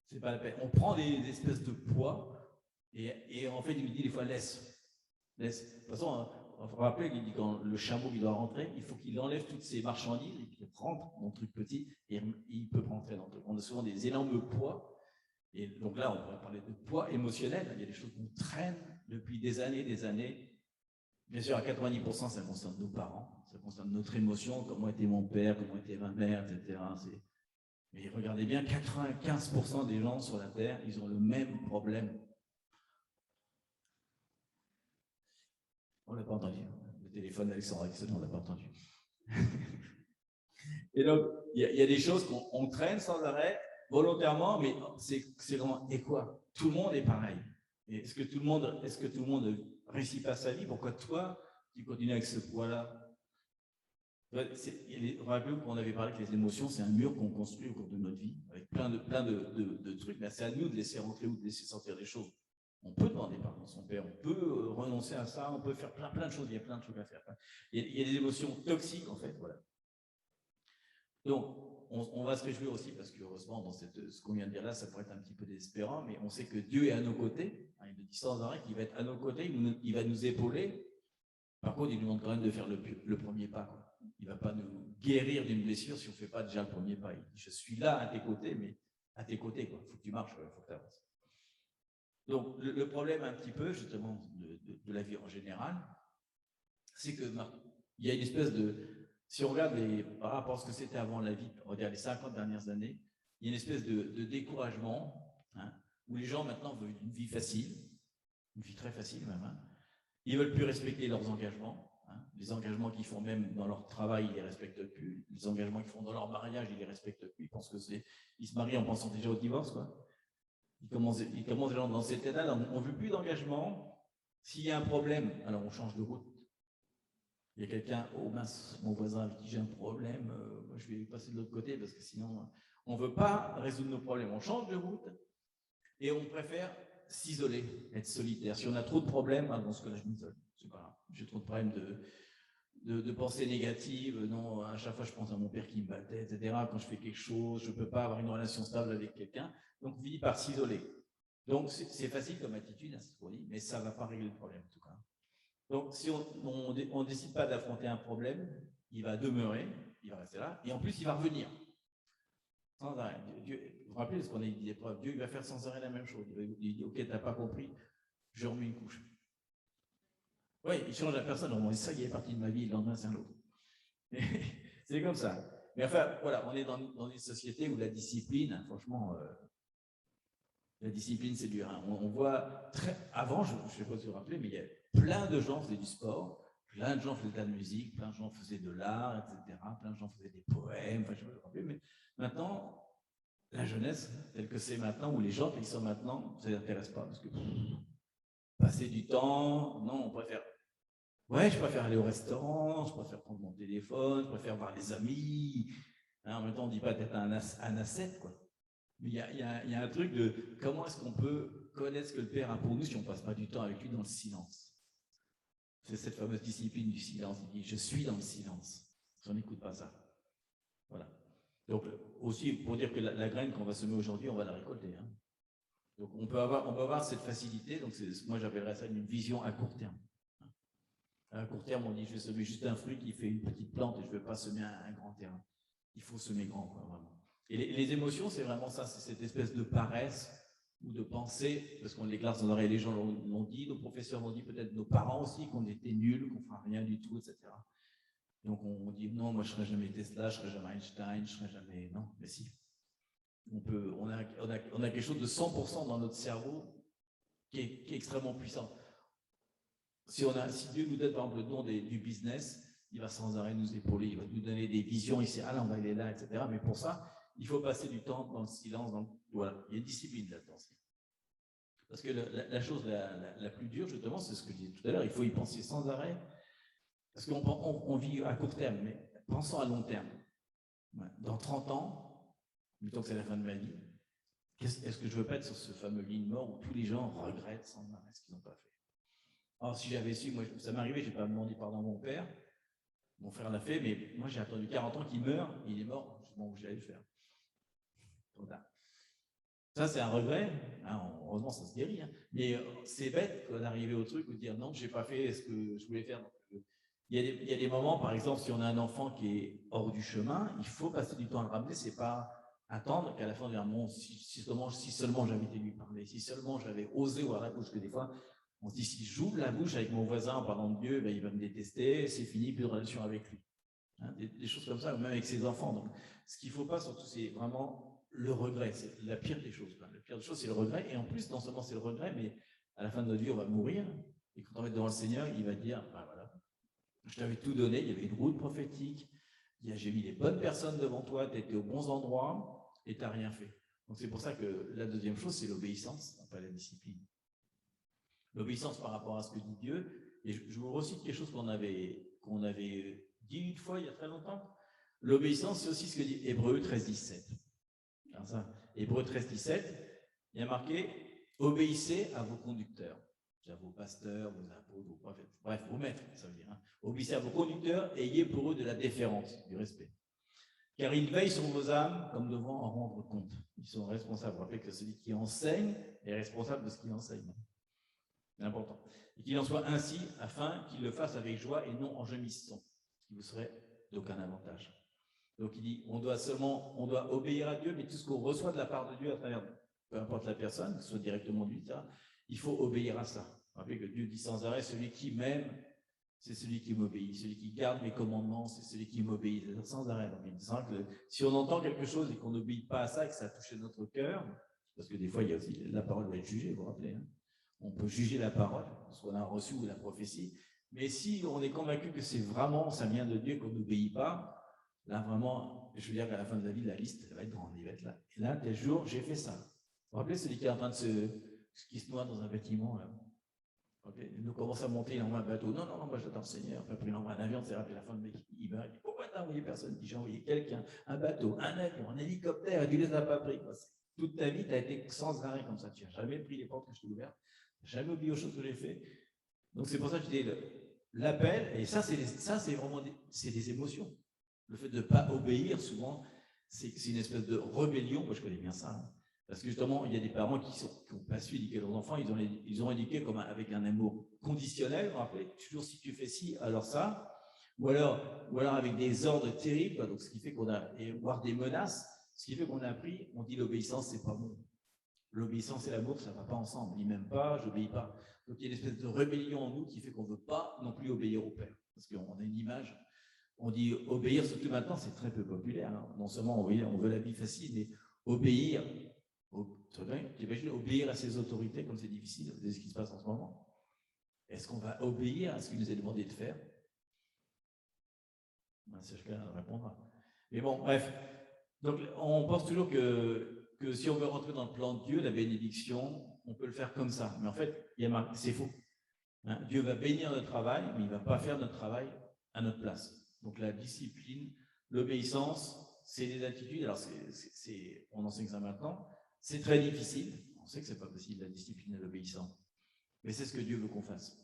c'est pas la peine. On prend des espèces de poids et en fait, il me dit des fois, laisse. De toute façon, il faut rappeler qu'il dit quand le chameau qui doit rentrer, il faut qu'il enlève toutes ses marchandises et qu'il rentre dans le truc petit et il peut rentrer dans le truc. On a souvent des énormes poids. Et donc là, on pourrait parler de poids émotionnel. Il y a des choses qu'on traîne depuis des années. Bien sûr, à 90%, ça concerne nos parents, ça concerne notre émotion, comment était mon père, comment était ma mère, etc. Mais regardez bien, 95% des gens sur la Terre, ils ont le même problème. On ne l'a pas entendu. Le téléphone d'Alexandre Axel, on ne l'a pas entendu. Et donc, il y a des choses qu'on traîne sans arrêt, volontairement, mais c'est vraiment, et quoi? Tout le monde est pareil. Est-ce que tout le monde réussit pas sa vie? Pourquoi toi, tu continues avec ce poids-là? Rappelez-vous qu'on avait parlé que les émotions, c'est un mur qu'on construit au cours de notre vie, avec plein de trucs, mais c'est à nous de laisser rentrer ou de laisser sortir des choses. On peut demander pardon à son père, on peut renoncer à ça, on peut faire plein de choses, il y a plein de trucs à faire. Il y a des émotions toxiques, en fait, voilà. Donc, on va se réjouir aussi, parce que heureusement, dans ce qu'on vient de dire là, ça pourrait être un petit peu désespérant, mais on sait que Dieu est à nos côtés. Hein, il nous dit sans arrêt qu'il va être à nos côtés, il va nous épauler. Par contre, il nous demande quand même de faire le premier pas, quoi. Il ne va pas nous guérir d'une blessure si on ne fait pas déjà le premier pas. Il dit, je suis là à tes côtés, mais à tes côtés, il faut que tu marches, il faut que tu avances. Donc, le problème un petit peu, justement, de la vie en général, c'est qu'il y a une espèce de... Si on regarde par rapport à ce que c'était avant la vie, on regarde les 50 dernières années, il y a une espèce de découragement, hein, où les gens maintenant veulent une vie facile, une vie très facile même. Hein. Ils ne veulent plus respecter leurs engagements. Hein. Les engagements qu'ils font même dans leur travail, ils ne les respectent plus. Les engagements qu'ils font dans leur mariage, ils ne les respectent plus. Ils pensent que ils se marient en pensant déjà au divorce, quoi. Ils commencent déjà dans cet état-là. On ne veut plus d'engagement. S'il y a un problème, alors on change de route. Il y a quelqu'un, oh mince, mon voisin avec qui j'ai un problème, moi je vais passer de l'autre côté parce que sinon, on ne veut pas résoudre nos problèmes. On change de route et on préfère s'isoler, être solitaire. Si on a trop de problèmes, dans ce cas-là, je m'isole. C'est pas grave. J'ai trop de problèmes de pensées négatives. Non, à chaque fois, je pense à mon père qui me battait, etc. Quand je fais quelque chose, je ne peux pas avoir une relation stable avec quelqu'un. Donc, on finit par s'isoler. Donc, c'est facile comme attitude, hein, c'est ce qu'on dit, mais ça ne va pas régler le problème, en tout cas. Donc, si on ne décide pas d'affronter un problème, il va demeurer, il va rester là, et en plus, il va revenir. Sans arrêt. Dieu, vous vous rappelez ce qu'on a dit d'épreuve, Dieu il va faire sans arrêt la même chose. Il dit, ok, tu n'as pas compris, je remets une couche. Oui, il change la personne, on dit ça, il est parti de ma vie, le lendemain, c'est un autre. C'est comme ça. Mais enfin, voilà, on est dans une société où la discipline, franchement, la discipline, c'est dur. Hein. On voit, avant, je ne sais pas si vous vous rappelez, mais il y a plein de gens qui faisaient du sport, plein de gens faisaient de la musique, plein de gens faisaient de l'art, etc. Plein de gens faisaient des poèmes, enfin, je ne sais pas si vous vous rappelez, mais maintenant, la jeunesse, telle que c'est maintenant, ou les gens qui sont maintenant, ça ne les intéresse pas, parce que passer du temps, non, on préfère. Ouais, je préfère aller au restaurant, je préfère prendre mon téléphone, je préfère voir les amis. Hein, en même temps, on ne dit pas d'être un ascète, quoi. Mais il y a un truc de comment est-ce qu'on peut connaître ce que le Père a pour nous si on ne passe pas du temps avec lui dans le silence. C'est cette fameuse discipline du silence. Il dit, je suis dans le silence. On n'écoute pas ça. Voilà. Donc, aussi, pour dire que la graine qu'on va semer aujourd'hui, on va la récolter. Hein. Donc, on peut avoir cette facilité. Donc, moi, j'appellerais ça une vision à court terme. À court terme, on dit, je vais semer juste un fruit qui fait une petite plante et je ne veux pas semer un grand terrain. Il faut semer grand, quoi, vraiment. Et les émotions, c'est vraiment ça, c'est cette espèce de paresse ou de pensée, parce qu'on les classe dans les gens l'ont dit, nos professeurs l'ont dit, peut-être nos parents aussi, qu'on était nuls, qu'on ne fera rien du tout, etc. Donc on dit, non, moi je ne serai jamais Tesla, je ne serai jamais Einstein, je ne serai jamais... Non, mais si. On a quelque chose de 100% dans notre cerveau qui est extrêmement puissant. Si Dieu nous donne par exemple le don du business, il va sans arrêt nous épauler, il va nous donner des visions ici, là on va aller là, etc. Mais pour ça, il faut passer du temps dans le silence. Voilà, il y a une discipline là-dedans. Parce que la chose la plus dure, justement, c'est ce que je disais tout à l'heure, il faut y penser sans arrêt. Parce qu'on vit à court terme, mais pensons à long terme. Dans 30 ans, mettons que c'est la fin de ma vie, est-ce que je veux pas être sur ce fameux lit de mort où tous les gens regrettent sans arrêt ce qu'ils n'ont pas fait? Alors, si j'avais su, moi, ça m'est arrivé, je n'ai pas demandé pardon à mon père. Mon frère l'a fait, mais moi, j'ai attendu 40 ans qu'il meure. Il est mort, je sais pas où j'allais le faire. Ça, c'est un regret. Hein, heureusement, ça se guérit. Hein. Mais c'est bête d'arriver au truc ou de dire non, je n'ai pas fait ce que je voulais faire. Il y a des moments, par exemple, si on a un enfant qui est hors du chemin, il faut passer du temps à le ramener. C'est pas attendre qu'à la fin, dire bon, si seulement j'avais été lui parler, si seulement j'avais osé ouvrir la bouche, que des fois, on se dit, si j'ouvre la bouche avec mon voisin en parlant de Dieu, ben, il va me détester, c'est fini, plus de relation avec lui. Hein, des choses comme ça, ou même avec ses enfants. Donc, ce qu'il ne faut pas, surtout, c'est vraiment le regret. C'est la pire des choses. La pire des choses, c'est le regret. Et en plus, non seulement c'est le regret, mais à la fin de notre vie, on va mourir. Et quand on va être devant le Seigneur, il va dire, ben voilà, je t'avais tout donné, il y avait une route prophétique, j'ai mis les bonnes personnes devant toi, tu étais aux bons endroits, et tu n'as rien fait. Donc, c'est pour ça que la deuxième chose, c'est l'obéissance, pas la discipline. L'obéissance par rapport à ce que dit Dieu. Et je vous recite quelque chose qu'on avait dit une fois il y a très longtemps. L'obéissance, c'est aussi ce que dit Hébreux 13, 17. Alors ça, Hébreux 13, 17, il y a marqué « Obéissez à vos conducteurs ». À vos pasteurs, vos apôtres, vos prophètes, bref, vos maîtres, ça veut dire. Hein. Obéissez à vos conducteurs et ayez pour eux de la déférence, du respect. car ils veillent sur vos âmes comme devant en rendre compte. Ils sont responsables. Vous rappelez que celui qui enseigne est responsable de ce qu'il enseigne. C'est important. Et qu'il en soit ainsi, afin qu'il le fasse avec joie et non en gémissant, ce qui vous serait d'aucun avantage. Donc il dit, on doit obéir à Dieu, mais tout ce qu'on reçoit de la part de Dieu à travers, peu importe la personne, que ce soit directement de lui, il faut obéir à ça. Vous rappelez que Dieu dit sans arrêt, celui qui m'aime, c'est celui qui m'obéit. Celui qui garde mes commandements, c'est celui qui m'obéit. C'est sans arrêt. Donc, il dit que si on entend quelque chose et qu'on n'obéit pas à ça et que ça a touché notre cœur, parce que des fois, il y a aussi, la parole doit être jugée, vous vous rappelez. Hein, on peut juger la parole, ce qu'on a reçu ou la prophétie. Mais si on est convaincu que c'est vraiment, ça vient de Dieu, qu'on n'obéit pas, là, vraiment, je veux dire qu'à la fin de la vie, la liste, elle va être grande. Il va être là. Et là, tel jour, j'ai fait ça. Vous vous rappelez celui qui est en train de qui se noie dans un bâtiment, là. Okay. Il nous commence à monter, il envoie un bateau. Non, moi j'attends le Seigneur. Après, il envoie un avion, c'est rapide. À la fin, le mec, il meurt. Il dit, pourquoi t'as envoyé personne? Il dit, j'ai envoyé quelqu'un, un bateau, un avion, un hélicoptère, et tu les as pas pris. Toute ta vie, tu as été sans arrêt comme ça. Tu n'as jamais pris les portes que je t'ai ouvertes, jamais oublié aux choses que j'ai fait. Donc c'est pour ça que je dis l'appel, et ça, c'est vraiment des émotions. Le fait de ne pas obéir, souvent, c'est une espèce de rébellion. Moi, je connais bien ça. Hein. Parce que justement, il y a des parents qui n'ont pas su éduquer leurs enfants, ils ont éduqué comme avec un amour conditionnel, vous vous rappelez, toujours si tu fais ci, alors ça, ou alors avec des ordres terribles, donc ce qui fait qu'on a, voire des menaces, ce qui fait qu'on a appris, on dit l'obéissance, c'est pas bon. L'obéissance et l'amour, ça ne va pas ensemble. Il m'aime pas, j'obéis pas. Donc il y a une espèce de rébellion en nous qui fait qu'on ne veut pas non plus obéir au Père. Parce qu'on a une image, on dit obéir, surtout maintenant, c'est très peu populaire. Hein. Non seulement on veut la vie facile, mais obéir. T'imagines obéir à ses autorités comme c'est difficile, c'est ce qui se passe en ce moment. Est-ce qu'on va obéir à ce qu'il nous est demandé de faire? Chacun répondra. Mais bon, bref. Donc, on pense toujours que si on veut rentrer dans le plan de Dieu, la bénédiction, on peut le faire comme ça. Mais en fait, c'est faux. Hein? Dieu va bénir notre travail, mais il ne va pas faire notre travail à notre place. Donc, la discipline, l'obéissance, c'est des attitudes. Alors, on enseigne ça maintenant. C'est très difficile. On sait que ce n'est pas possible, la discipline et l'obéissance. Mais c'est ce que Dieu veut qu'on fasse.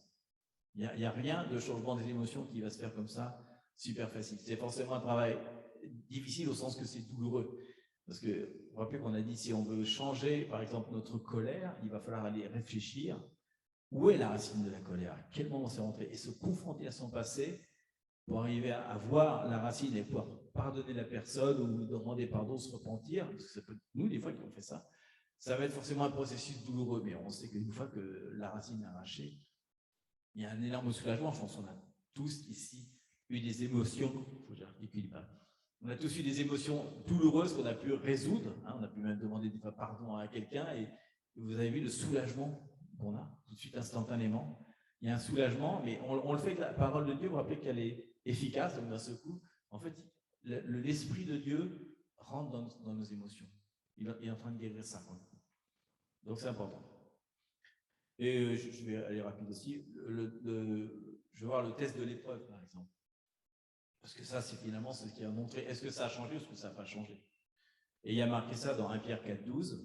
Il n'y a rien de changement des émotions qui va se faire comme ça, super facile. C'est forcément un travail difficile au sens que c'est douloureux. Parce que, vous vous rappelez qu'on a dit, si on veut changer, par exemple, notre colère, il va falloir aller réfléchir. Où est la racine de la colère? À quel moment c'est rentré? Et se confronter à son passé pour arriver à voir la racine et pouvoir pardonner la personne ou demander pardon, se repentir, parce que ça peut, nous, des fois, qui on fait ça, ça va être forcément un processus douloureux, mais on sait qu'une fois que la racine est arrachée, il y a un énorme soulagement. Je pense qu'on a tous ici eu des émotions, il faut que j'articule pas. On a tous eu des émotions douloureuses qu'on a pu résoudre, hein, on a pu même demander des fois pardon à quelqu'un, et vous avez vu le soulagement qu'on a tout de suite instantanément. Il y a un soulagement, mais on le fait avec la parole de Dieu. Vous rappelez qu'elle est efficace, donc d'un seul coup, en fait, l'Esprit de Dieu rentre dans nos émotions. Il est en train de guérir ça. Donc c'est important. Et je vais aller rapide aussi. Je vais voir le test de l'épreuve, par exemple. Parce que ça, c'est finalement ce qui a montré, est-ce que ça a changé ou est-ce que ça n'a pas changé? Et il y a marqué ça dans 1 Pierre 4,12.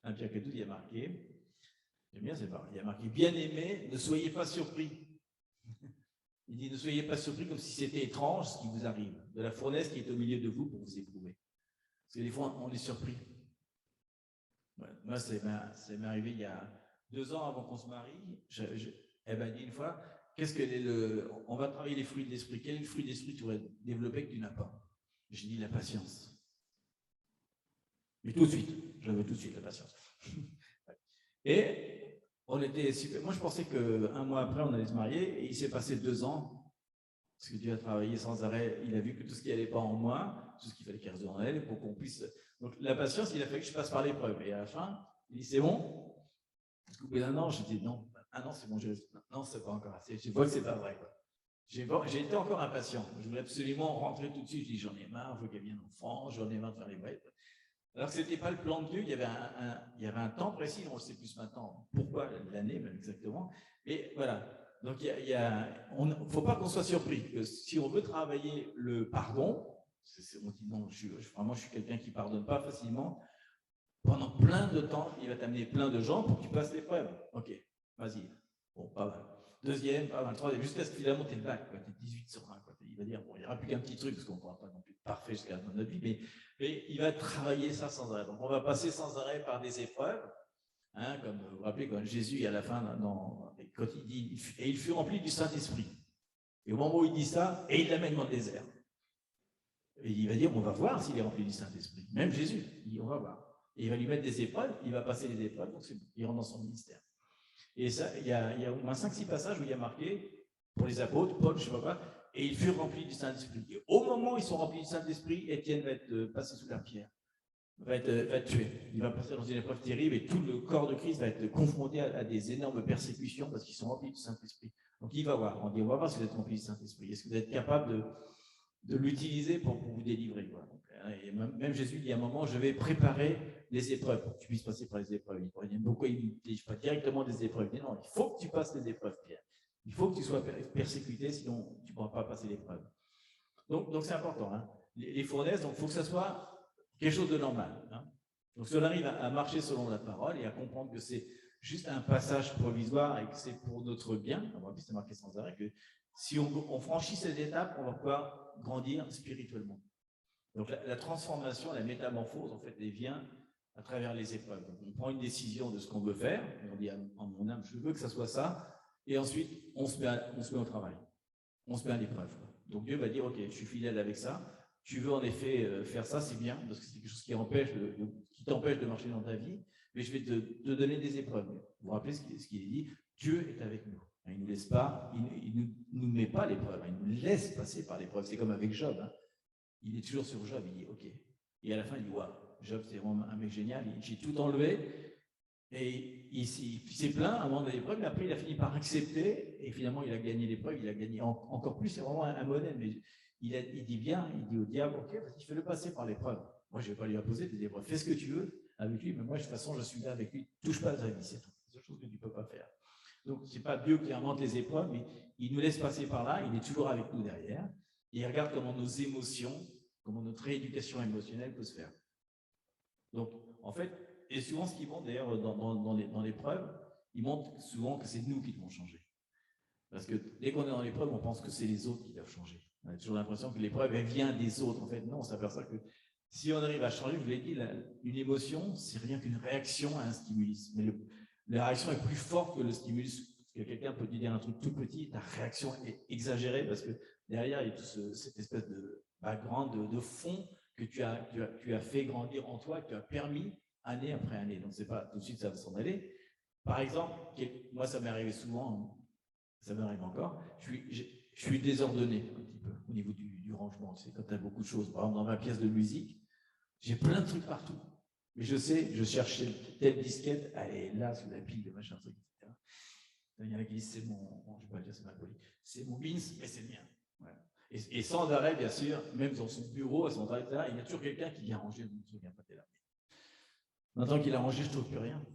1 Pierre 4,12, il y a marqué, j'aime bien, c'est pareil, il y a marqué, bien-aimés, ne soyez pas surpris. Il dit, ne soyez pas surpris comme si c'était étrange ce qui vous arrive, de la fournaise qui est au milieu de vous pour vous éprouver. Parce que des fois, on est surpris. Ouais, moi, ça m'est arrivé il y a 2 ans avant qu'on se marie. Elle m'a dit une fois, on va travailler les fruits de l'esprit. Quel est le fruit de l'esprit que tu aurais développé que tu n'as pas? J'ai dit la patience. Mais tout de suite, j'avais tout de suite la patience. Et on était super. Moi, je pensais qu'un mois après, on allait se marier, et il s'est passé 2 ans, parce que Dieu a travaillé sans arrêt. Il a vu que tout ce qui n'allait pas en moi, tout ce qu'il fallait qu'il réside en elle, pour qu'on puisse. Donc, la patience, il a fallu que je passe par l'épreuve. Et à la fin, il dit, c'est bon? Parce qu'au bout d'un an, j'ai dit, non, un an, c'est bon, non, c'est pas encore assez. Je vois que c'est pas vrai, quoi. J'ai été encore impatient. Je voulais absolument rentrer tout de suite. Je dis, j'en ai marre, je veux qu'il y ait un enfant, j'en ai marre de faire les brèves. Alors que ce n'était pas le plan de Dieu, il y avait un temps précis, on le sait plus maintenant, pourquoi l'année même exactement, mais voilà. Donc il ne faut pas qu'on soit surpris, que si on veut travailler le pardon, on dit non, je suis quelqu'un qui ne pardonne pas facilement, pendant plein de temps, il va t'amener plein de gens pour que tu passes l'épreuve. Ok, vas-y, bon, pas mal. Deuxième, pas mal. Troisième, jusqu'à ce que finalement tu aies le bac, tu es 18 sur 20. Il va dire, bon, il n'y aura plus qu'un petit truc, parce qu'on ne pourra pas non plus parfait jusqu'à la fin de notre vie, mais il va travailler ça sans arrêt. Donc, on va passer sans arrêt par des épreuves, hein, comme vous vous rappelez, quand Jésus, à la fin, quand il dit « Et il fut rempli du Saint-Esprit ». Et au moment où il dit ça, et il l'amène dans le désert. Et il va dire, on va voir s'il est rempli du Saint-Esprit. Même Jésus, il dit, on va voir. Et il va lui mettre des épreuves, il va passer les épreuves, donc il rentre dans son ministère. Et ça, il y a au moins 5-6 passages où il y a marqué, pour les apôtres, Paul, je ne sais pas quoi, et ils furent remplis du Saint-Esprit. Et au moment où ils sont remplis du Saint-Esprit, Étienne va être passé sous la pierre, va être tué. Il va passer dans une épreuve terrible et tout le corps de Christ va être confronté à des énormes persécutions parce qu'ils sont remplis du Saint-Esprit. Donc il va voir, on va voir si vous êtes remplis du Saint-Esprit. Est-ce que vous êtes capable de l'utiliser pour vous délivrer, quoi. Donc, et même Jésus dit à un moment, je vais préparer les épreuves pour que tu puisses passer par les épreuves. Il dit, pourquoi il ne dit pas directement des épreuves? Il dit, non, il faut que tu passes les épreuves, Pierre. Il faut que tu sois persécuté, sinon tu ne pourras pas passer l'épreuve. Donc c'est important. Hein. Les fournaises, donc il faut que ça soit quelque chose de normal. Hein. Donc si on arrive à marcher selon la parole et à comprendre que c'est juste un passage provisoire et que c'est pour notre bien, on va c'est marqué sans arrêt, que si on franchit cette étape, on va pouvoir grandir spirituellement. Donc la transformation, la métamorphose, en fait, elle vient à travers les épreuves. Donc, on prend une décision de ce qu'on veut faire, et on dit en mon âme, je veux que ça soit ça, et ensuite on se met au travail, on se met à l'épreuve. Donc Dieu va dire, ok, je suis fidèle avec ça, tu veux en effet faire ça, c'est bien, parce que c'est quelque chose qui t'empêche de marcher dans ta vie, mais je vais te donner des épreuves. Vous vous rappelez ce qu'il est dit, Dieu est avec nous. Il ne nous laisse pas, il ne nous met pas l'épreuve, il nous laisse passer par l'épreuve. C'est comme avec Job. Hein. Il est toujours sur Job, il dit ok. Et à la fin, il dit waouh, Job, c'est vraiment un mec génial, j'ai tout enlevé. Et il s'est plaint avant de l'épreuve, mais après, il a fini par accepter. Et finalement, il a gagné l'épreuve, il a gagné encore plus. C'est vraiment un modèle. Mais il dit bien, il dit au diable ok, vas-y, fais-le passer par l'épreuve. Moi, je ne vais pas lui imposer des épreuves. Fais ce que tu veux avec lui, mais moi, de toute façon, je suis là avec lui. Touche pas à ta vie, c'est tout. C'est quelque chose que tu ne peux pas faire. Donc, ce n'est pas Dieu qui invente les épreuves, mais il nous laisse passer par là, il est toujours avec nous derrière, et il regarde comment nos émotions, comment notre rééducation émotionnelle peut se faire. Donc, en fait, et souvent ce qui montre d'ailleurs dans l'épreuve, il montre souvent que c'est nous qui devons changer. Parce que dès qu'on est dans l'épreuve, on pense que c'est les autres qui doivent changer. On a toujours l'impression que l'épreuve, elle vient des autres. En fait, non, on s'aperçoit que si on arrive à changer, je vous l'ai dit, une émotion, c'est rien qu'une réaction à un stimulus. Mais la réaction est plus forte que le stimulus. Parce que quelqu'un peut te dire un truc tout petit, ta réaction est exagérée parce que derrière, il y a toute cette espèce de background, de fond que tu as fait grandir en toi, que tu as permis année après année. Donc, c'est pas tout de suite ça va s'en aller. Par exemple, moi, ça m'est arrivé souvent, ça m'arrive encore, je suis désordonné un petit peu au niveau du rangement. C'est quand tu as beaucoup de choses. Par exemple, dans ma pièce de musique, j'ai plein de trucs partout. Mais je sais, je cherche telle disquette, elle est là sous la pile de machin, etc. Il y en a qui disent, c'est mon, je ne vais pas dire, c'est ma poli, c'est mon bins, mais c'est le mien. Voilà. Et sans arrêt, bien sûr, même dans son bureau, à son travail, etc., il y a toujours quelqu'un qui vient ranger, je ne me souviens pas, t'es là. Maintenant qu'il a rangé, je ne trouve plus rien.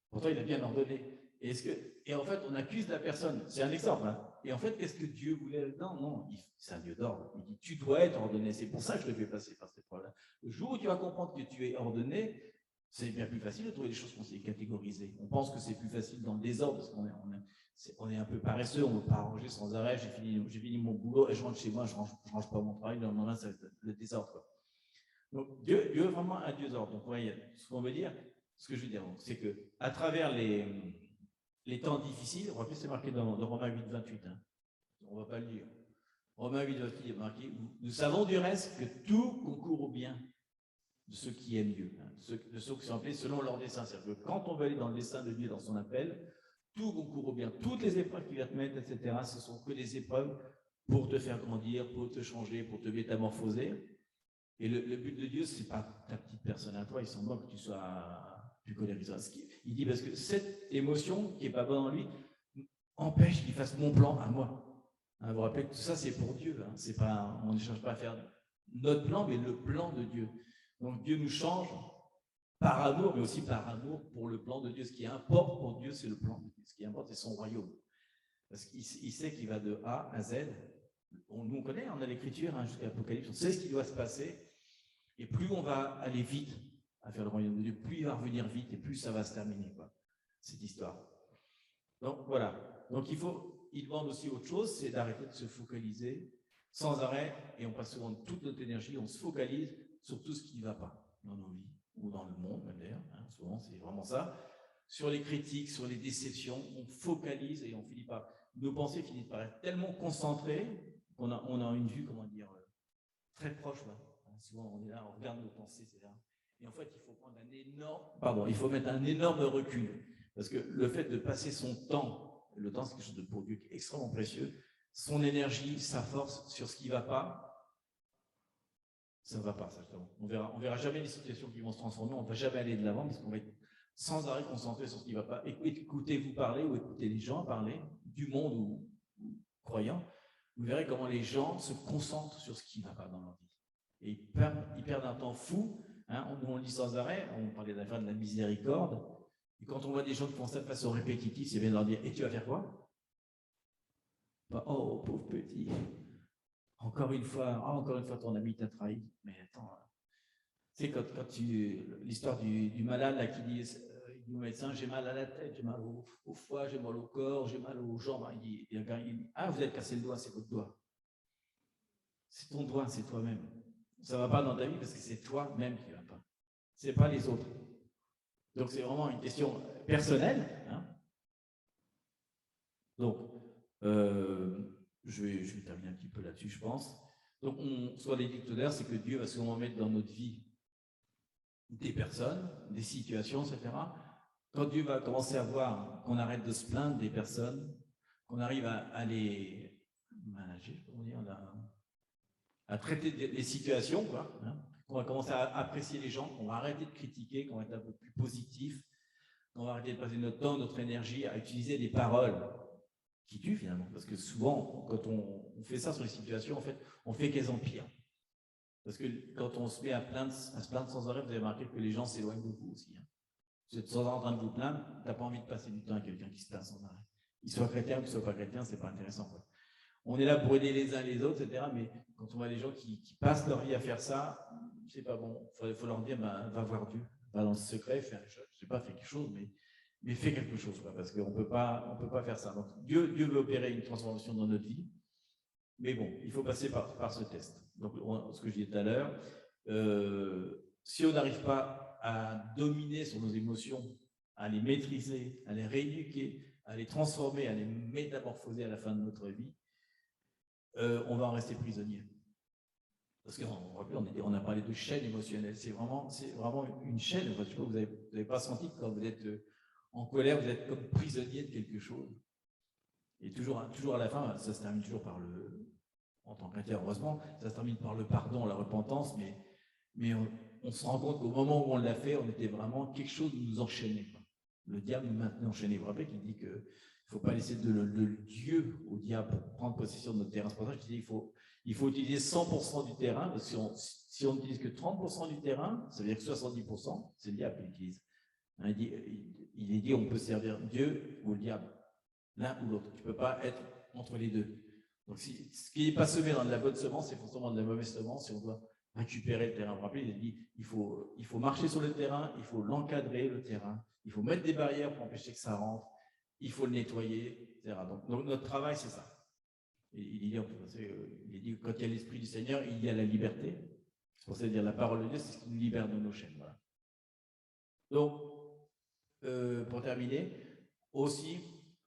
Pourtant, il a bien ordonné. Et en fait, on accuse la personne. C'est un exemple. Hein. Et en fait, qu'est-ce que Dieu voulait là-dedans? Non, c'est un Dieu d'ordre. Il dit, tu dois être ordonné. C'est pour ça que je te fais passer par cette épreuve-là. Le jour où tu vas comprendre que tu es ordonné, c'est bien plus facile de trouver des choses qu'on sait catégoriser. On pense que c'est plus facile dans le désordre parce qu'on est un peu paresseux, on ne veut pas ranger sans arrêt. J'ai fini mon boulot et je rentre chez moi, je ne range pas mon travail. Le lendemain, ça va être le désordre. Quoi. Donc, Dieu est vraiment un Dieu d'ordre. Donc, ce qu'on veut dire, ce que je veux dire, c'est qu'à travers les temps difficiles, on va plus c'est marqué dans Romains 8, 28. Hein. On ne va pas le lire. Romains 8, 28 est marqué. Nous savons du reste que tout concourt au bien de ceux qui aiment Dieu, hein, de ceux qui sont appelés selon leur dessein. C'est-à-dire que quand on va aller dans le dessein de Dieu, dans son appel, tout concourt au bien. Toutes les épreuves qu'il va te mettre, etc., ce sont que des épreuves pour te faire grandir, pour te changer, pour te métamorphoser. Et le but de Dieu, ce n'est pas ta petite personne à toi, il s'en moque que tu sois plus colérique. Il dit parce que cette émotion qui n'est pas bonne en lui empêche qu'il fasse mon plan à moi. Hein, vous vous rappelez que tout ça, c'est pour Dieu. Hein, c'est pas, on ne cherche pas à faire notre plan, mais le plan de Dieu. Donc Dieu nous change par amour, mais aussi par amour pour le plan de Dieu. Ce qui importe pour Dieu, c'est le plan de Dieu. Ce qui importe, c'est son royaume. Parce qu'il sait qu'il va de A à Z. Nous, on connaît, on a l'écriture hein, jusqu'à l'Apocalypse, on sait ce qui doit se passer. Et plus on va aller vite à faire le royaume de Dieu, plus il va revenir vite et plus ça va se terminer, quoi, cette histoire. Donc voilà. Donc il demande aussi autre chose, c'est d'arrêter de se focaliser sans arrêt, et on passe souvent toute notre énergie, on se focalise sur tout ce qui ne va pas dans nos vies, ou dans le monde même d'ailleurs, hein, souvent c'est vraiment ça, sur les critiques, sur les déceptions, on focalise et on finit par, nos pensées finissent par être tellement concentrées qu'on a une vue, comment dire, très proche, là. Souvent on est là, on regarde nos pensées, etc. Et en fait, il faut prendre il faut mettre un énorme recul, parce que le fait de passer son temps, le temps c'est quelque chose de pour Dieu extrêmement précieux, son énergie, sa force sur ce qui ne va pas, ça ne va pas, certainement. On verra jamais les situations qui vont se transformer, on ne va jamais aller de l'avant, parce qu'on va être sans arrêt concentré sur ce qui ne va pas. Écoutez-vous parler ou écoutez les gens parler, du monde ou croyants, vous verrez comment les gens se concentrent sur ce qui ne va pas dans leur vie. Et ils perdent un temps fou. Hein, on lit sans arrêt, on parlait de la miséricorde. Et quand on voit des gens qui font ça de façon répétitive, c'est bien de leur dire « Et tu vas faire quoi ?» Oh, pauvre petit. Encore une fois, ton ami t'a trahi. Mais attends, tu sais, l'histoire du malade là, qui dit au médecin, j'ai mal à la tête, j'ai mal au foie, j'ai mal au corps, j'ai mal aux jambes. Il dit, ah, vous avez cassé le doigt, c'est votre doigt. C'est ton doigt, c'est toi-même. Ça ne va pas dans ta vie parce que c'est toi-même qui ne va pas. Ce n'est pas les autres. Donc, c'est vraiment une question personnelle. Hein. Donc, je vais terminer un petit peu là-dessus, je pense. Donc, ce qu'on a dit tout à l'heure, c'est que Dieu va souvent mettre dans notre vie des personnes, des situations, etc. Quand Dieu va commencer à voir qu'on arrête de se plaindre des personnes, qu'on arrive à les manager, comment dire, à traiter les situations, quoi, hein, qu'on va commencer à apprécier les gens, qu'on va arrêter de critiquer, qu'on va être un peu plus positif, qu'on va arrêter de passer notre temps, notre énergie à utiliser des paroles qui tuent finalement. Parce que souvent, quand on fait ça sur les situations, en fait, on fait qu'elles empirent. Parce que quand on se met à se plaindre sans arrêt, vous avez remarqué que les gens s'éloignent de vous aussi. Hein. Vous êtes sans arrêt en train de vous plaindre, tu n'as pas envie de passer du temps avec quelqu'un qui se plaint sans arrêt. Qu'il soit chrétien ou qu'il ne soit pas chrétien, ce n'est pas intéressant. Quoi. On est là pour aider les uns les autres, etc. Mais quand on voit des gens qui passent leur vie à faire ça, c'est pas bon. Il faut leur dire, va voir Dieu. Va dans le secret, fais je ne sais pas, fais quelque chose, mais fais quelque chose. Quoi, parce qu'on ne peut pas faire ça. Donc Dieu veut opérer une transformation dans notre vie. Mais bon, il faut passer par ce test. Donc, ce que je disais tout à l'heure, si on n'arrive pas à dominer sur nos émotions, à les maîtriser, à les rééduquer, à les transformer, à les métamorphoser à la fin de notre vie, on va en rester prisonnier. Parce qu'on a parlé de chaîne émotionnelle. C'est vraiment une chaîne. Enfin, vous n'avez pas senti que quand vous êtes en colère, vous êtes comme prisonnier de quelque chose. Et toujours à la fin, ça se termine toujours par en tant que chrétien, heureusement, ça se termine par le pardon, la repentance, mais on se rend compte qu'au moment où on l'a fait, on était vraiment, quelque chose nous enchaînait. Le diable nous maintenait enchaînés. Vous vous rappelez qu'il dit qu'il ne faut pas laisser le Dieu au diable pour prendre possession de notre terrain. C'est pour ça que je dis il faut utiliser 100% du terrain, parce que si on n'utilise que 30% du terrain, ça veut dire que 70%, c'est le diable qui l'utilise. Il est dit on peut servir Dieu ou le diable, l'un ou l'autre. Tu ne peux pas être entre les deux. Donc, ce qui n'est pas semé dans de la bonne semence, c'est forcément de la mauvaise semence, et on doit récupérer le terrain. Vous vous rappelez, il a dit il faut marcher sur le terrain, il faut l'encadrer, le terrain, il faut mettre des barrières pour empêcher que ça rentre, il faut le nettoyer, etc. Donc notre travail, c'est ça. Et il dit quand il y a l'Esprit du Seigneur, il y a la liberté. C'est pour ça dire la parole de Dieu, c'est ce qui nous libère de nos chaînes. Voilà. Donc, pour terminer, aussi,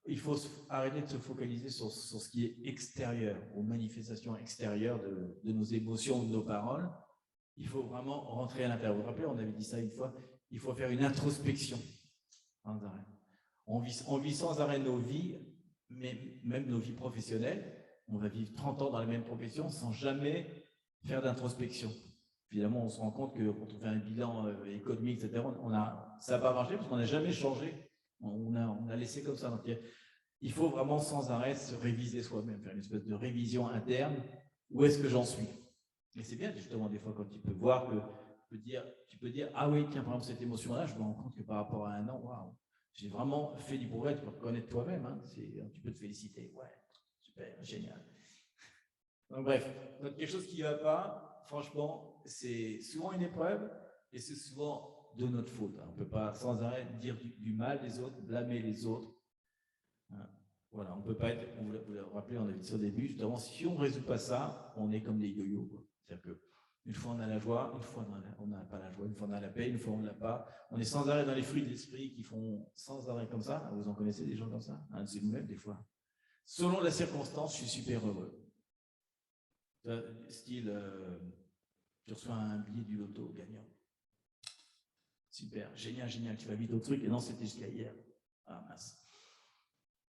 il faut arrêter de se focaliser sur ce qui est extérieur, aux manifestations extérieures de nos émotions, de nos paroles. Il faut vraiment rentrer à l'intérieur. Vous vous rappelez, on avait dit ça une fois, il faut faire une introspection sans arrêt. On vit sans arrêt nos vies, même nos vies professionnelles. On va vivre 30 ans dans la même profession sans jamais faire d'introspection. Finalement, on se rend compte que quand on fait un bilan économique, etc., ça n'a pas marché parce qu'on n'a jamais changé. On a laissé comme ça. Donc, il faut vraiment sans arrêt se réviser soi-même, faire une espèce de révision interne. Où est-ce que j'en suis? Et c'est bien justement des fois quand tu peux voir que tu peux dire ah oui, tiens, par exemple, cette émotion-là, je me rends compte que par rapport à un an, waouh, j'ai vraiment fait du progrès. Tu peux reconnaître toi-même, hein, tu peux te féliciter. Ouais, super, génial. Donc bref, donc quelque chose qui ne va pas, franchement, c'est souvent une épreuve et c'est souvent de notre faute. Hein. On ne peut pas sans arrêt dire du mal des autres, blâmer les autres. Hein. Voilà, on ne peut pas être, vous le rappelez, on a dit ça au début, justement, si on ne résout pas ça, on est comme des yo-yo. C'est-à-dire qu'une fois on a la joie, une fois on n'a pas la joie, une fois on a la paix, une fois on ne l'a pas. On est sans arrêt dans les fruits de l'esprit qui font sans arrêt comme ça. Vous en connaissez des gens comme ça? C'est nous-mêmes des fois. Selon la circonstance, je suis super heureux. Style, tu reçois un billet du loto gagnant. Super, génial, génial, tu vas vite au truc. Et non, c'était jusqu'à hier. Ah mince.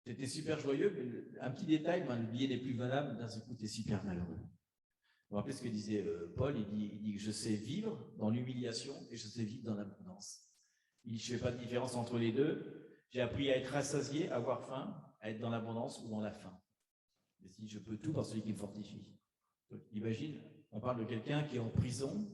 C'était super joyeux, mais un petit détail, le billet n'est plus valable, d'un seul coup, tu es super malheureux. Vous vous rappelez ce que disait Paul, il dit que je sais vivre dans l'humiliation et je sais vivre dans l'abondance. Il dit, je ne fais pas de différence entre les deux. J'ai appris à être rassasié, à avoir faim, à être dans l'abondance ou dans la faim. Il dit, je peux tout par celui qui me fortifie. Donc, imagine, on parle de quelqu'un qui est en prison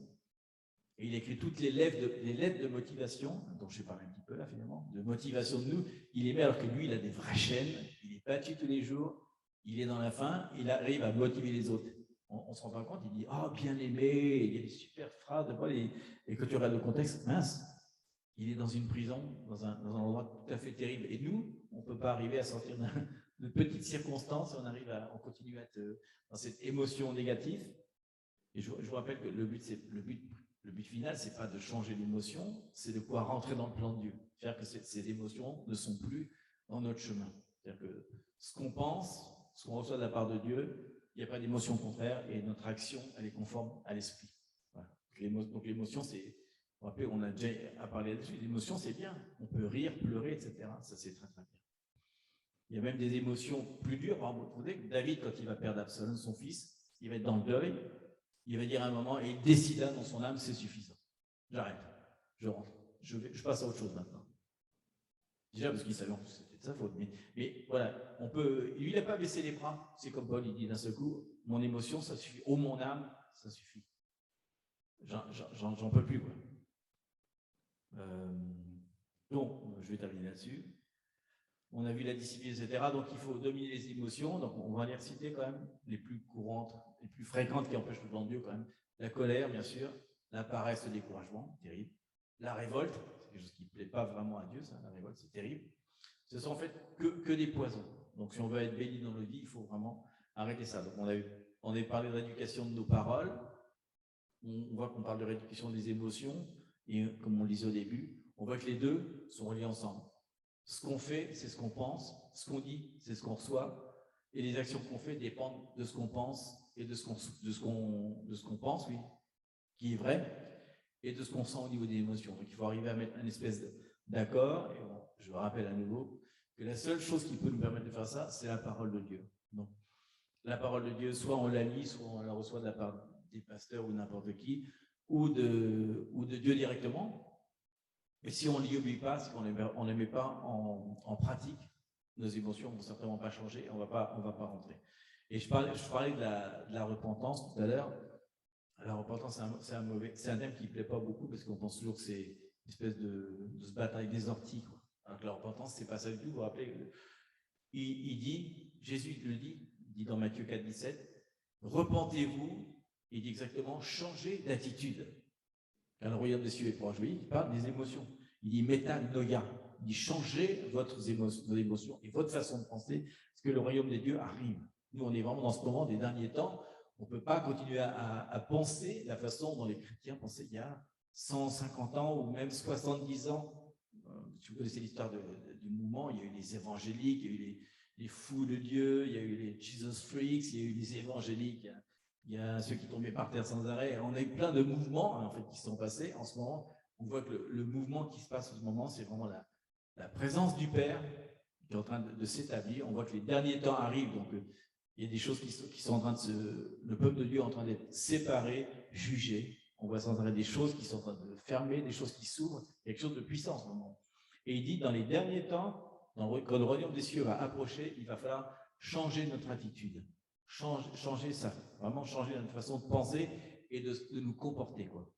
et il écrit toutes les lettres de motivation, dont je parle un petit peu là finalement, de motivation de nous. Il les met alors que lui, il a des vraies chaînes, il est battu tous les jours, il est dans la faim, il arrive à motiver les autres. On ne se rend pas compte, il dit « Oh, bien aimé », il y a des super phrases, et quand tu regardes le contexte, mince, il est dans une prison, dans un endroit tout à fait terrible. Et nous, on ne peut pas arriver à sortir de petites circonstances, on continue à être dans cette émotion négative. Et je vous rappelle que le but final, ce n'est pas de changer l'émotion, c'est de pouvoir rentrer dans le plan de Dieu. Faire que ces émotions ne sont plus dans notre chemin. C'est-à-dire que ce qu'on pense, ce qu'on reçoit de la part de Dieu, il n'y a pas d'émotion contraire et notre action, elle est conforme à l'esprit. Voilà. Donc l'émotion, c'est, vous rappelez, on a déjà parlé là-dessus, l'émotion, c'est bien. On peut rire, pleurer, etc. Ça, c'est très, très bien. Il y a même des émotions plus dures. Par exemple, vous savez que David, quand il va perdre Absalom, son fils, il va être dans le deuil. Il va dire à un moment, et il décida dans son âme, c'est suffisant. J'arrête, je rentre, je passe à autre chose maintenant. Déjà parce qu'il savait en plus c'était de sa faute. Mais voilà, lui, il n'a pas baissé les bras. C'est comme Paul, il dit d'un seul coup, mon émotion, ça suffit. Oh, mon âme, ça suffit. J'en peux plus, quoi. Donc, je vais terminer là-dessus. On a vu la discipline, etc. Donc, il faut dominer les émotions. Donc, on va les reciter quand même, les plus courantes, les plus fréquentes qui empêchent le plan de Dieu quand même. La colère, bien sûr. La paresse, le découragement, terrible. La révolte, c'est quelque chose qui ne plaît pas vraiment à Dieu, ça. La révolte, c'est terrible. Ce sont en fait que des poisons. Donc, si on veut être béni dans notre vie, il faut vraiment arrêter ça. Donc, on a parlé de rééducation de nos paroles. On voit qu'on parle de rééducation des émotions. Et comme on le disait au début, on voit que les deux sont reliés ensemble. Ce qu'on fait, c'est ce qu'on pense. Ce qu'on dit, c'est ce qu'on reçoit. Et les actions qu'on fait dépendent de ce qu'on pense et de ce qu'on pense, oui, qui est vrai, et de ce qu'on sent au niveau des émotions. Donc, il faut arriver à mettre un espèce d'accord. Et bon, je vous rappelle à nouveau que la seule chose qui peut nous permettre de faire ça, c'est la parole de Dieu. Donc, la parole de Dieu, soit on la lit, soit on la reçoit de la part des pasteurs ou n'importe qui, ou de Dieu directement. Et si on n'y obéit pas, si on ne les met pas en pratique, nos émotions ne vont certainement pas changer, on ne va pas rentrer. Et je parlais de la repentance tout à l'heure. La repentance, c'est un thème qui ne plaît pas beaucoup parce qu'on pense toujours que c'est une espèce de se battre avec des orties, quoi. Alors que la repentance, ce n'est pas ça du tout. Vous vous rappelez, il dit, Jésus le dit dans Matthieu 4, 17, repentez-vous, il dit exactement, changez d'attitude. Car le royaume des cieux est proche. Oui, il parle des émotions. Il dit métanoïa. Il dit changez vos émotions et votre façon de penser, parce que le royaume des dieux arrive. Nous, on est vraiment dans ce moment des derniers temps. On ne peut pas continuer à penser la façon dont les chrétiens pensaient il y a 150 ans ou même 70 ans. Si vous connaissez l'histoire du mouvement, il y a eu les évangéliques, il y a eu les fous de Dieu, il y a eu les Jesus Freaks, il y a eu les évangéliques. Il y a ceux qui tombaient par terre sans arrêt. On a eu plein de mouvements en fait, qui sont passés. En ce moment, on voit que le mouvement qui se passe en ce moment, c'est vraiment la présence du Père qui est en train de s'établir. On voit que les derniers temps arrivent. Donc, il y a des choses qui sont en train de le peuple de Dieu est en train d'être séparé, jugé. On voit sans arrêt des choses qui sont en train de fermer, des choses qui s'ouvrent. Il y a quelque chose de puissant en ce moment. Et il dit, dans les derniers temps, quand le royaume des cieux va approcher, il va falloir changer notre attitude. Changer ça, vraiment changer notre façon de penser et de nous comporter, quoi.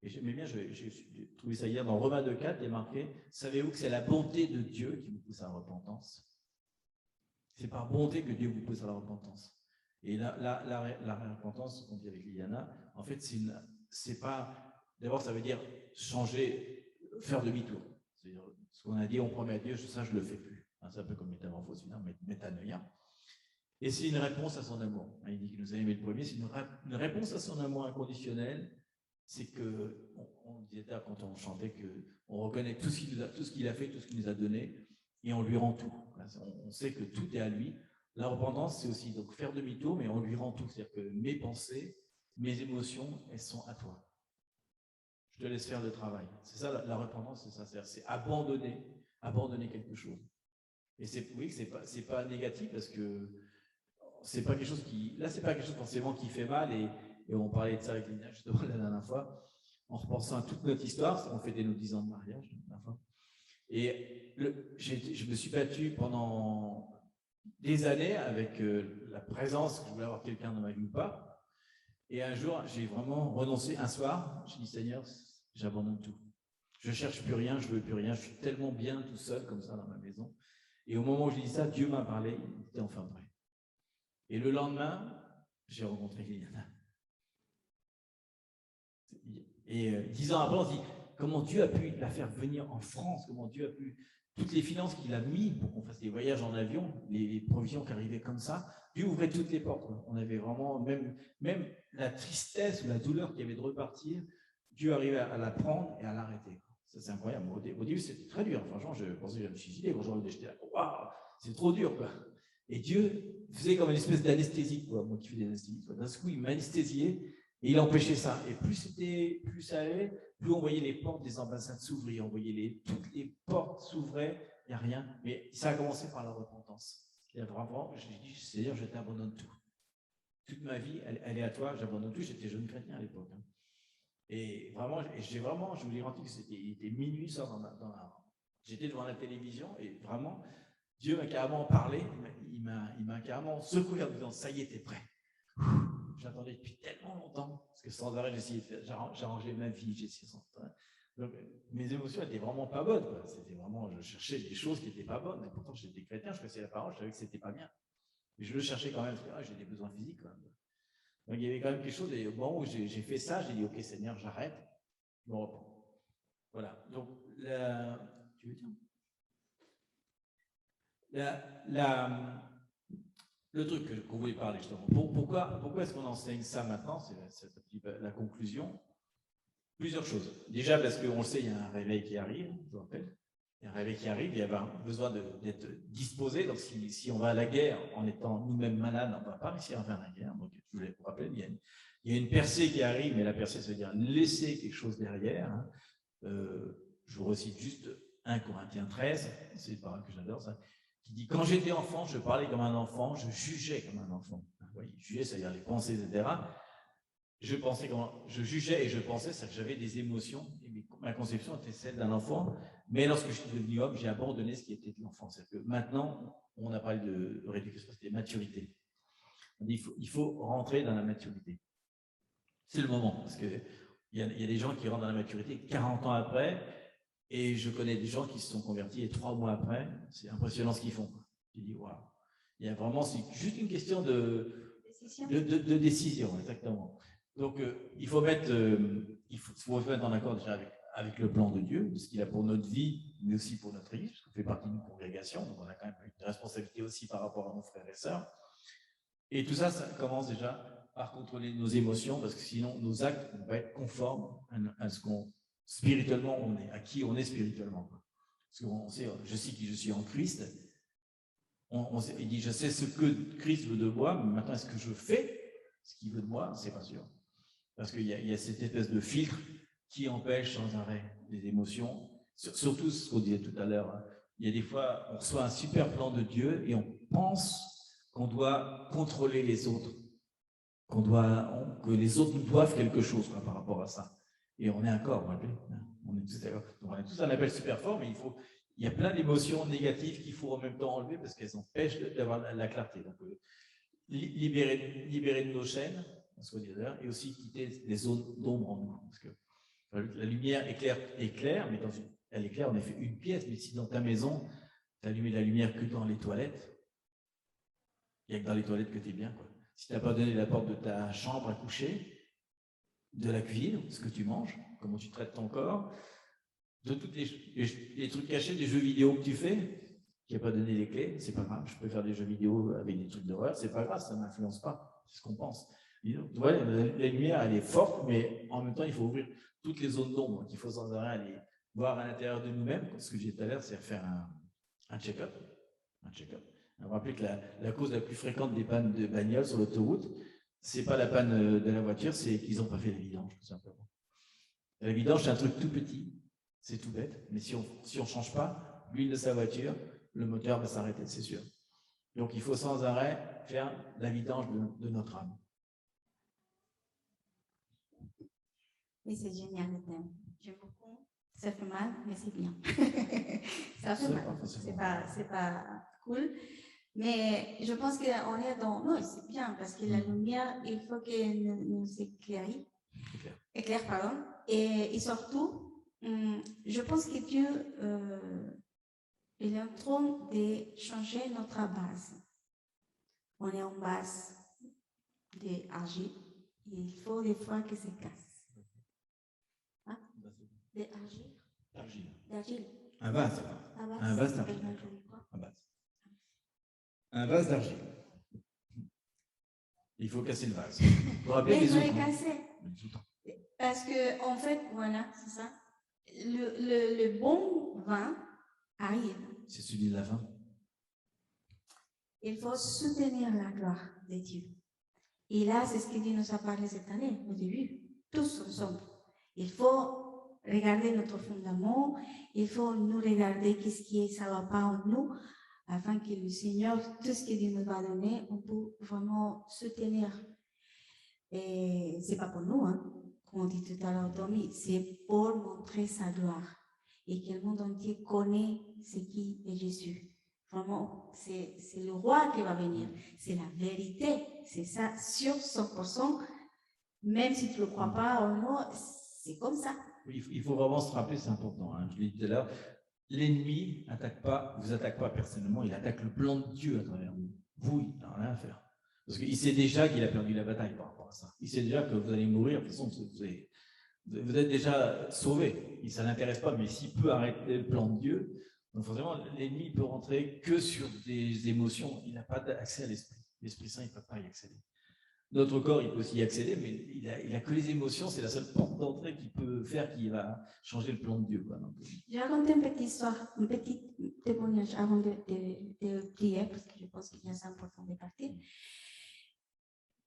Et j'aimais bien, j'ai trouvé ça hier dans Romains 2,4, il est marqué, savez-vous que c'est la bonté de Dieu qui vous pousse à la repentance? C'est par bonté que Dieu vous pousse à la repentance. Et la repentance, on dit avec Liliana, en fait, c'est pas, d'abord ça veut dire changer, faire demi-tour. C'est-à-dire, ce qu'on a dit, on promet à Dieu, ça je le fais plus. C'est un peu comme métamorphose, métanoïa. Et c'est une réponse à son amour. Il dit qu'il nous a aimé le premier, c'est une réponse à son amour inconditionnel. C'est que, on disait quand on chantait qu'on reconnaît tout ce qu'il a fait, tout ce qu'il nous a donné, et on lui rend tout. On sait que tout est à lui. La repentance, c'est aussi donc faire demi-tour, mais on lui rend tout. C'est-à-dire que mes pensées, mes émotions, elles sont à toi. Je te laisse faire le travail. C'est ça, la repentance, c'est ça. C'est abandonner quelque chose. Et oui, c'est pas négatif parce que c'est pas quelque chose c'est pas quelque chose forcément qui fait mal et on parlait de ça avec Lina justement la dernière fois, en repensant à toute notre histoire, on fêtait nos 10 ans de mariage la dernière fois. Et je me suis battu pendant des années avec la présence que je voulais avoir quelqu'un dans ma vie ou pas. Et un jour, j'ai vraiment renoncé. Un soir, j'ai dit Seigneur, j'abandonne tout. Je cherche plus rien, je veux plus rien. Je suis tellement bien tout seul comme ça dans ma maison. Et au moment où j'ai dit ça, Dieu m'a parlé. Il était enfin vrai. Et le lendemain, j'ai rencontré Liliana. Et 10 ans après, on se dit comment Dieu a pu la faire venir en France, comment Dieu a pu, toutes les finances qu'il a mis pour qu'on fasse des voyages en avion, les provisions qui arrivaient comme ça, Dieu ouvrait toutes les portes. On avait vraiment, même la tristesse ou la douleur qu'il y avait de repartir, Dieu arrivait à la prendre et à l'arrêter. Ça, c'est incroyable. Au début, c'était très dur. Franchement, je pensais que j'allais me suicider. Quand j'étais là, waouh, c'est trop dur, quoi. Et Dieu faisait comme une espèce d'anesthésie, quoi. Moi qui fais des anesthésies, d'un coup, il m'anesthésiait et il empêchait ça. Et plus ça allait, plus on voyait les portes des ambassades s'ouvrir, on voyait toutes les portes s'ouvraient, il n'y a rien. Mais ça a commencé par la repentance. Et vraiment, j'ai dit, Seigneur, je t'abandonne tout. Toute ma vie, elle est à toi, j'abandonne tout. J'étais jeune chrétien à l'époque. Et vraiment, je vous l'ai rendu que il était minuit, ça, j'étais devant la télévision et vraiment, Dieu m'a carrément parlé, il m'a carrément secoué en disant, ça y est, t'es prêt. J'attendais depuis tellement longtemps, parce que sans arrêt, j'arrangeais ma vie, j'essayais sans arrêt. Donc, mes émotions n'étaient vraiment pas bonnes. C'était vraiment, je cherchais des choses qui n'étaient pas bonnes. Et pourtant, j'étais chrétien, je connaissais la parole, je savais que c'était pas bien. Mais je le cherchais quand même, parce que j'ai des besoins physiques quand même. Donc, il y avait quand même quelque chose, et au moment où j'ai fait ça, j'ai dit, ok Seigneur, j'arrête, je me reprends. Voilà. Donc, tu veux dire le truc qu'on voulait parler justement. Pourquoi est-ce qu'on enseigne ça maintenant? C'est la conclusion. Plusieurs choses. Déjà parce qu'on le sait, il y a un réveil qui arrive, je vous rappelle. Il y a un réveil qui arrive, il y a besoin d'être disposé. Donc si on va à la guerre en étant nous-mêmes malades, on ne va pas réussir à faire la guerre. Donc je voulais vous rappeler, il y a une percée qui arrive, mais la percée, ça veut dire laisser quelque chose derrière. Je vous recite juste 1 Corinthiens 13, c'est une parole que j'adore, ça, qui dit « Quand j'étais enfant, je parlais comme un enfant, je jugeais comme un enfant. » Oui, juger, c'est-à-dire les pensées, etc. Je jugeais et je pensais, c'est que j'avais des émotions, et ma conception était celle d'un enfant, mais lorsque je suis devenu homme, j'ai abandonné ce qui était de l'enfant. C'est-à-dire que maintenant, on a parlé de rééducation, c'était maturité. On dit il faut rentrer dans la maturité. C'est le moment, parce qu'il y a des gens qui rentrent dans la maturité 40 ans après, et je connais des gens qui se sont convertis et 3 mois après, c'est impressionnant ce qu'ils font. Tu dis, waouh. Il y a vraiment, c'est juste une question de décision, exactement. Donc, il faut se mettre en accord déjà avec le plan de Dieu, ce qu'il a pour notre vie, mais aussi pour notre Église, parce qu'on fait partie d'une congrégation, donc on a quand même une responsabilité aussi par rapport à nos frères et sœurs. Et tout ça, ça commence déjà par contrôler nos émotions, parce que sinon, nos actes vont pas être conformes à ce qu'on spirituellement on est, à qui on est spirituellement. Parce qu'on sait, je sais qui je suis en Christ. Il dit, je sais ce que Christ veut de moi, mais maintenant, est-ce que je fais ce qu'il veut de moi? C'est pas sûr. Parce qu'il y a cette espèce de filtre qui empêche sans arrêt les émotions. Surtout ce qu'on disait tout à l'heure. Il y a des fois, on reçoit un super plan de Dieu et on pense qu'on doit contrôler les autres, que les autres nous doivent quelque chose par rapport à ça. Et on est un corps, on est tous d'accord. Donc on est tous un appel super fort, mais il y a plein d'émotions négatives qu'il faut en même temps enlever parce qu'elles empêchent d'avoir la clarté. Donc, libérer de nos chaînes, et aussi quitter des zones d'ombre en nous. Parce que la lumière éclaire, mais elle éclaire en effet une pièce, mais si dans ta maison, tu as allumé la lumière que dans les toilettes, il n'y a que dans les toilettes que tu es bien, quoi. Si tu n'as pas donné la porte de ta chambre à coucher, de la cuisine, ce que tu manges, comment tu traites ton corps, de tous les trucs cachés, des jeux vidéo que tu fais, qui n'a pas donné les clés, c'est pas grave, je peux faire des jeux vidéo avec des trucs d'horreur, c'est pas grave, ça ne m'influence pas, c'est ce qu'on pense. Ouais, la lumière, elle est forte, mais en même temps, il faut ouvrir toutes les zones d'ombre, donc il faut sans arrêt aller voir à l'intérieur de nous-mêmes, ce que j'ai dit tout à l'heure, c'est faire un check-up. Vous rappelez que la cause la plus fréquente des pannes de bagnole sur l'autoroute, c'est pas la panne de la voiture, c'est qu'ils n'ont pas fait la vidange, tout simplement. La vidange, c'est un truc tout petit, c'est tout bête, mais si on ne change pas l'huile de sa voiture, le moteur va s'arrêter, c'est sûr. Donc il faut sans arrêt faire la vidange de notre âme. Oui, c'est génial le thème. J'aime beaucoup. Ça fait mal, mais c'est bien. Ça fait mal. C'est pas cool. Mais je pense qu'on est dans... Non, c'est bien, parce que la lumière, il faut qu'elle nous éclaire, pardon. Et surtout, je pense que Dieu, il est en train de changer notre base. On est en base d'argile. Il faut des fois que ça casse. Hein? D'argile. Un vase. Un vase d'argile. Un vase d'argile. Il faut casser le vase. Mais il faut les casser. Parce que, en fait, voilà, c'est ça. Le bon vin arrive. C'est celui de la fin. Il faut soutenir la gloire de Dieu. Et là, c'est ce que Dieu nous a parlé cette année, au début. Tous ensemble. Il faut regarder notre fondement. Il faut nous regarder qu'est-ce qui ça va pas en nous, afin que le Seigneur, tout ce que Dieu nous va donner, on peut vraiment soutenir. Et c'est pas pour nous, hein, comme on dit tout à l'heure, Tommy, c'est pour montrer sa gloire. Et que le monde entier connaît ce qui est Jésus. Vraiment, c'est le roi qui va venir. C'est la vérité. C'est ça, sur 100%. Même si tu ne le crois pas ou non, c'est comme ça. Oui, il faut vraiment se rappeler, c'est important. Hein, je l'ai dit tout à l'heure. L'ennemi vous attaque pas personnellement, il attaque le plan de Dieu à travers vous. Vous, il n'a rien à faire. Parce qu'il sait déjà qu'il a perdu la bataille par rapport à ça. Il sait déjà que vous allez mourir. De toute façon, vous êtes déjà sauvé. Ça ne l'intéresse pas, mais s'il peut arrêter le plan de Dieu, donc forcément, l'ennemi peut rentrer que sur des émotions. Il n'a pas accès à l'Esprit. L'Esprit Saint, il ne peut pas y accéder. Notre corps, il peut aussi y accéder, mais il a que les émotions. C'est la seule porte d'entrée qui peut faire qu'il va changer le plan de Dieu. Quoi. Donc, je vais raconter une petite histoire, un petit témoignage avant de prier, parce que je pense qu'il est important de partir.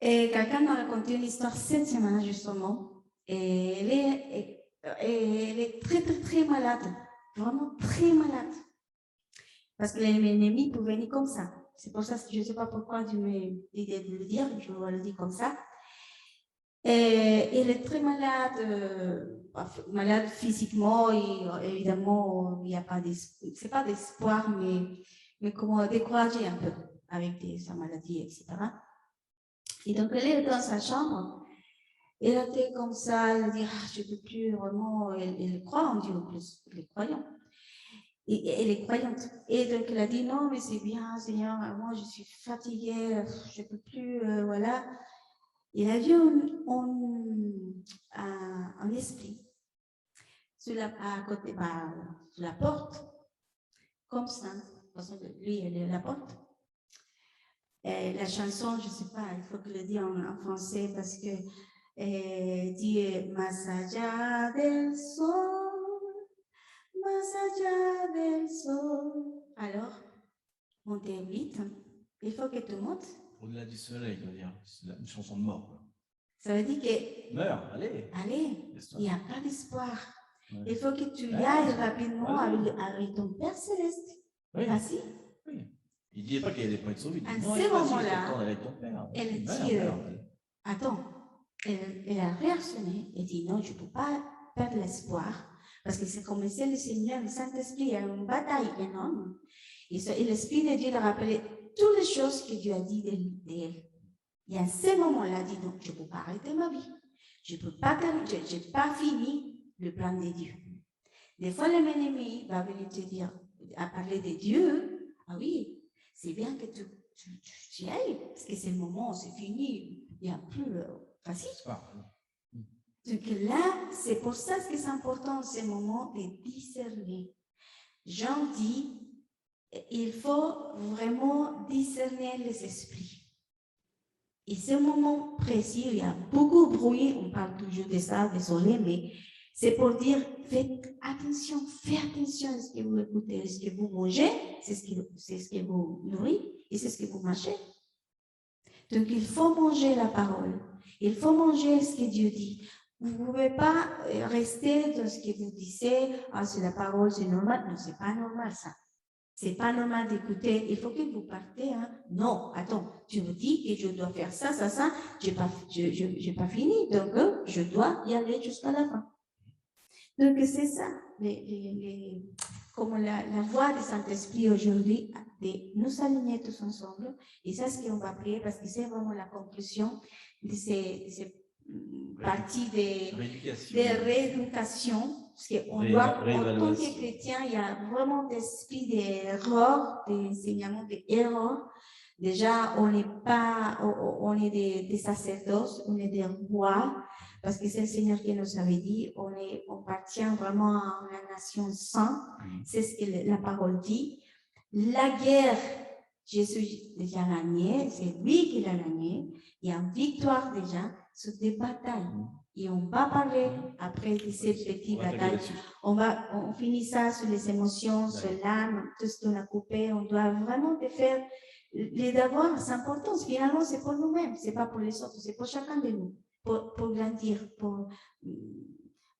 Et quelqu'un m'a raconté une histoire cette semaine, justement. Et elle est très, très, très malade. Vraiment très malade. Parce que l'ennemi peut venir comme ça. C'est pour ça que je ne sais pas pourquoi tu me dis de le dire, je vais le dire comme ça. Et elle est très malade, malade physiquement, et évidemment, il n'y a pas d'espoir, c'est pas d'espoir, mais comment décourager un peu avec sa maladie, etc. Et donc, elle est dans sa chambre, elle était comme ça, elle dit, je ne peux plus vraiment, elle croit en Dieu en plus, elle est croyante. Et elle est croyante. Et donc, elle a dit, non, mais c'est bien, Seigneur, moi, je suis fatiguée, je ne peux plus, voilà. Il a vu un esprit sur à côté, sur la porte, comme ça, parce que lui, elle est la porte. Et la chanson, je ne sais pas, il faut que je le dise en français, parce que dit, más allá del sol, más allá del sol. Alors, montez vite, il faut que tu montes. Au-delà du soleil, je veux dire, c'est une chanson de mort. Ça veut dire que... Meurs, allez. Allez, il n'y a pas d'espoir. Ouais. Il faut que tu y ailles rapidement avec ton Père Céleste. Oui. Vas-y. Oui. Il ne dit pas qu'elle n'allait pas être sauvée. À ce moment-là, elle dit, attends, elle a réactionné et dit, non, je ne peux pas perdre l'espoir. Parce que c'est comme si le Seigneur, le Saint-Esprit, il y a une bataille énorme. Et l'Esprit de Dieu a rappelé toutes les choses que Dieu a dit d'elle. Et à ce moment-là, elle dit, non, je ne peux pas arrêter ma vie. Je ne peux pas, je n'ai pas fini le plan de Dieu. Des fois, l'ennemi va venir te dire, à parler de Dieu, ah oui, c'est bien que tu y ailles, parce que c'est le moment, c'est fini, il n'y a plus facile. Donc là, c'est pour ça que c'est important, ce moment de discerner. Jean dit, il faut vraiment discerner les esprits. Et ce moment précis, il y a beaucoup de bruit, on parle toujours de ça, désolé, mais c'est pour dire, faites attention à ce que vous écoutez, ce que vous mangez, c'est ce que vous nourrit et c'est ce que vous mangez. Donc, il faut manger la parole. Il faut manger ce que Dieu dit. Vous ne pouvez pas rester dans ce que vous disiez, ah, c'est la parole, c'est normal. Non, c'est pas normal ça. C'est pas normal d'écouter. Il faut que vous partez. Hein. Non, attends, tu me dis que je dois faire ça. J'ai pas fini. Donc, je dois y aller jusqu'à la fin. Donc, c'est ça, comme la voix du Saint-Esprit aujourd'hui, de nous aligner tous ensemble. Et ça, c'est ce qu'on va prier parce que c'est vraiment la conclusion de ces parties de rééducation. Parce qu'on doit, en tant que chrétien, il y a vraiment des esprits d'erreur, des enseignements d'erreur. Déjà, on est des sacerdotes, on est des rois. Parce que c'est le Seigneur qui nous avait dit, on appartient vraiment à la nation sainte. C'est ce que la parole dit. La guerre, Jésus déjà gagné, c'est lui qui l'a gagné. Il y a une victoire déjà sur des batailles. Et on va parler après de ces petites batailles. On finit ça sur les émotions, sur l'âme, tout ce qu'on a coupé. On doit vraiment faire les devoirs, c'est important. Finalement, c'est pour nous-mêmes, c'est pas pour les autres, c'est pour chacun de nous. Pour grandir, pour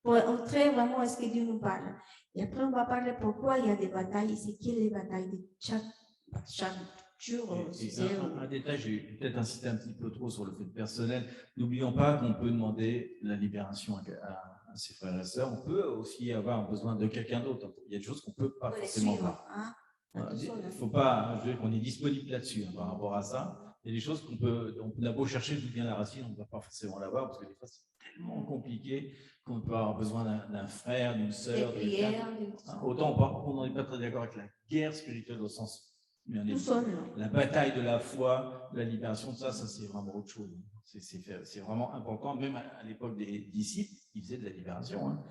entrer vraiment à ce que Dieu nous parle. Et après, on va parler pourquoi il y a des batailles, c'est quelles les batailles de chaque jour. Un détail, j'ai peut-être insisté un petit peu trop sur le fait personnel. N'oublions pas qu'on peut demander la libération à ses frères et sœurs. On peut aussi avoir besoin de quelqu'un d'autre. Il y a des choses qu'on ne peut pas forcément faire. Hein? Voilà. Il ne faut pas, on est disponible là-dessus par rapport à ça. Il y a des choses on a beau chercher d'où vient la racine, on ne va pas forcément l'avoir parce que des fois c'est tellement compliqué qu'on peut avoir besoin d'un frère, d'une sœur, autant on n'en est pas très d'accord avec la guerre spirituelle au sens, mais la bataille de la foi, la libération, ça c'est vraiment autre chose. C'est vraiment important. Même à l'époque des disciples, ils faisaient de la libération. Hein.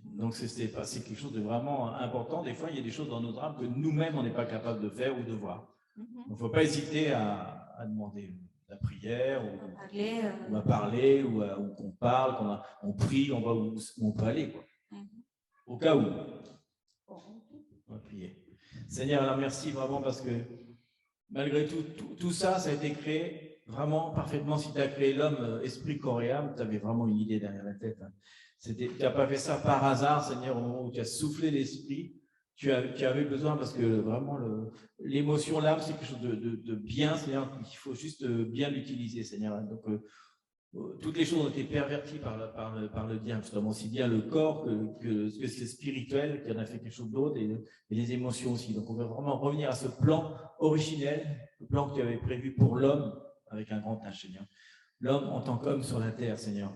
Donc, c'est quelque chose de vraiment important. Des fois, il y a des choses dans notre âme que nous-mêmes, on n'est pas capable de faire ou de voir. Il ne faut pas hésiter à demander la prière, ou à parler, ou qu'on parle, on prie, on va où on peut aller. Quoi. Au cas où. On va prier. Seigneur, alors merci vraiment parce que malgré tout ça, ça a été créé vraiment parfaitement. Si tu as créé l'homme, esprit, corps et âme, tu avais vraiment une idée derrière la tête. Hein. Tu n'as pas fait ça par hasard, Seigneur, au moment où tu as soufflé l'esprit. Tu avais besoin parce que vraiment l'émotion, l'âme, c'est quelque chose de bien, Seigneur, qu'il faut juste bien l'utiliser, Seigneur. Donc, toutes les choses ont été perverties par le diable, justement, aussi bien le corps que c'est spirituel, qui en a fait quelque chose d'autre, et les émotions aussi. Donc, on veut vraiment revenir à ce plan originel, le plan que tu avais prévu pour l'homme, avec un grand H, Seigneur. L'homme en tant qu'homme sur la terre, Seigneur.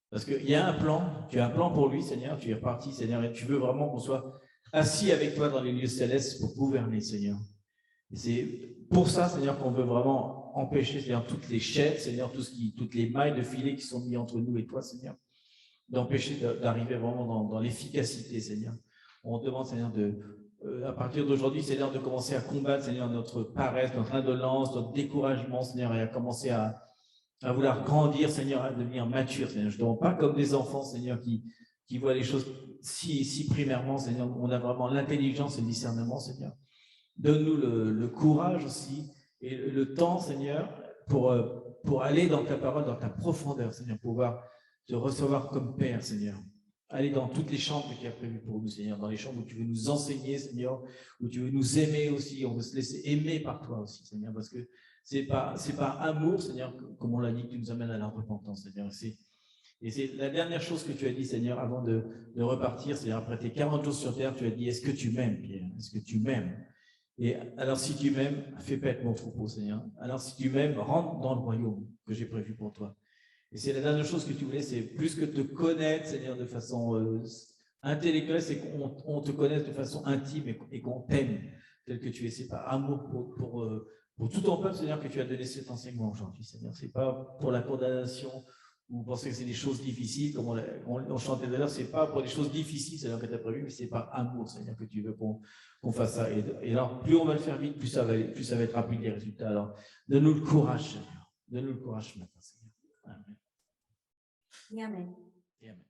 Parce qu'il y a un plan, tu as un plan pour lui, Seigneur, tu es reparti, Seigneur, et tu veux vraiment qu'on soit assis avec toi dans les lieux célestes pour gouverner, Seigneur. Et c'est pour ça, Seigneur, qu'on veut vraiment empêcher, Seigneur, toutes les chaînes, Seigneur, toutes les mailles de filet qui sont mises entre nous et toi, Seigneur, d'empêcher d'arriver vraiment dans l'efficacité, Seigneur. On te demande, Seigneur, à partir d'aujourd'hui, Seigneur, de commencer à combattre, Seigneur, notre paresse, notre indolence, notre découragement, Seigneur, et à commencer à vouloir grandir, Seigneur, à devenir mature, Seigneur. Je ne demande pas comme des enfants, Seigneur, qui voient les choses si primairement, Seigneur. On a vraiment l'intelligence et le discernement, Seigneur. Donne-nous le courage aussi et le temps, Seigneur, pour aller dans ta parole, dans ta profondeur, Seigneur, pour pouvoir te recevoir comme Père, Seigneur. Aller dans toutes les chambres que tu as prévues pour nous, Seigneur, dans les chambres où tu veux nous enseigner, Seigneur, où tu veux nous aimer aussi. On veut se laisser aimer par toi aussi, Seigneur, parce que c'est pas amour, Seigneur, comme on l'a dit, que tu nous amènes à la repentance, Seigneur. Et c'est la dernière chose que tu as dit, Seigneur, avant de repartir, c'est après tes 40 jours sur terre, tu as dit, est-ce que tu m'aimes, Pierre? Est-ce que tu m'aimes? Et alors, si tu m'aimes, fais paître mon troupeau, Seigneur. Alors, si tu m'aimes, rentre dans le royaume que j'ai prévu pour toi. Et c'est la dernière chose que tu voulais, c'est plus que te connaître, Seigneur, de façon intellectuelle, c'est qu'on te connaisse de façon intime et qu'on t'aime tel que tu es. C'est par amour pour tout ton peuple, Seigneur, que tu as donné cet enseignement aujourd'hui, Seigneur. C'est pas pour la condamnation Vous pensez que c'est des choses difficiles, comme on chantait d'ailleurs, c'est pas pour des choses difficiles, c'est-à-dire que tu as prévu, mais c'est par amour, c'est-à-dire que tu veux qu'on fasse ça. Et alors, plus on va le faire vite, plus ça va être rapide les résultats. Alors, donne-nous le courage, Seigneur. Donne-nous le courage ce matin, Seigneur. Amen. Amen. Et amen.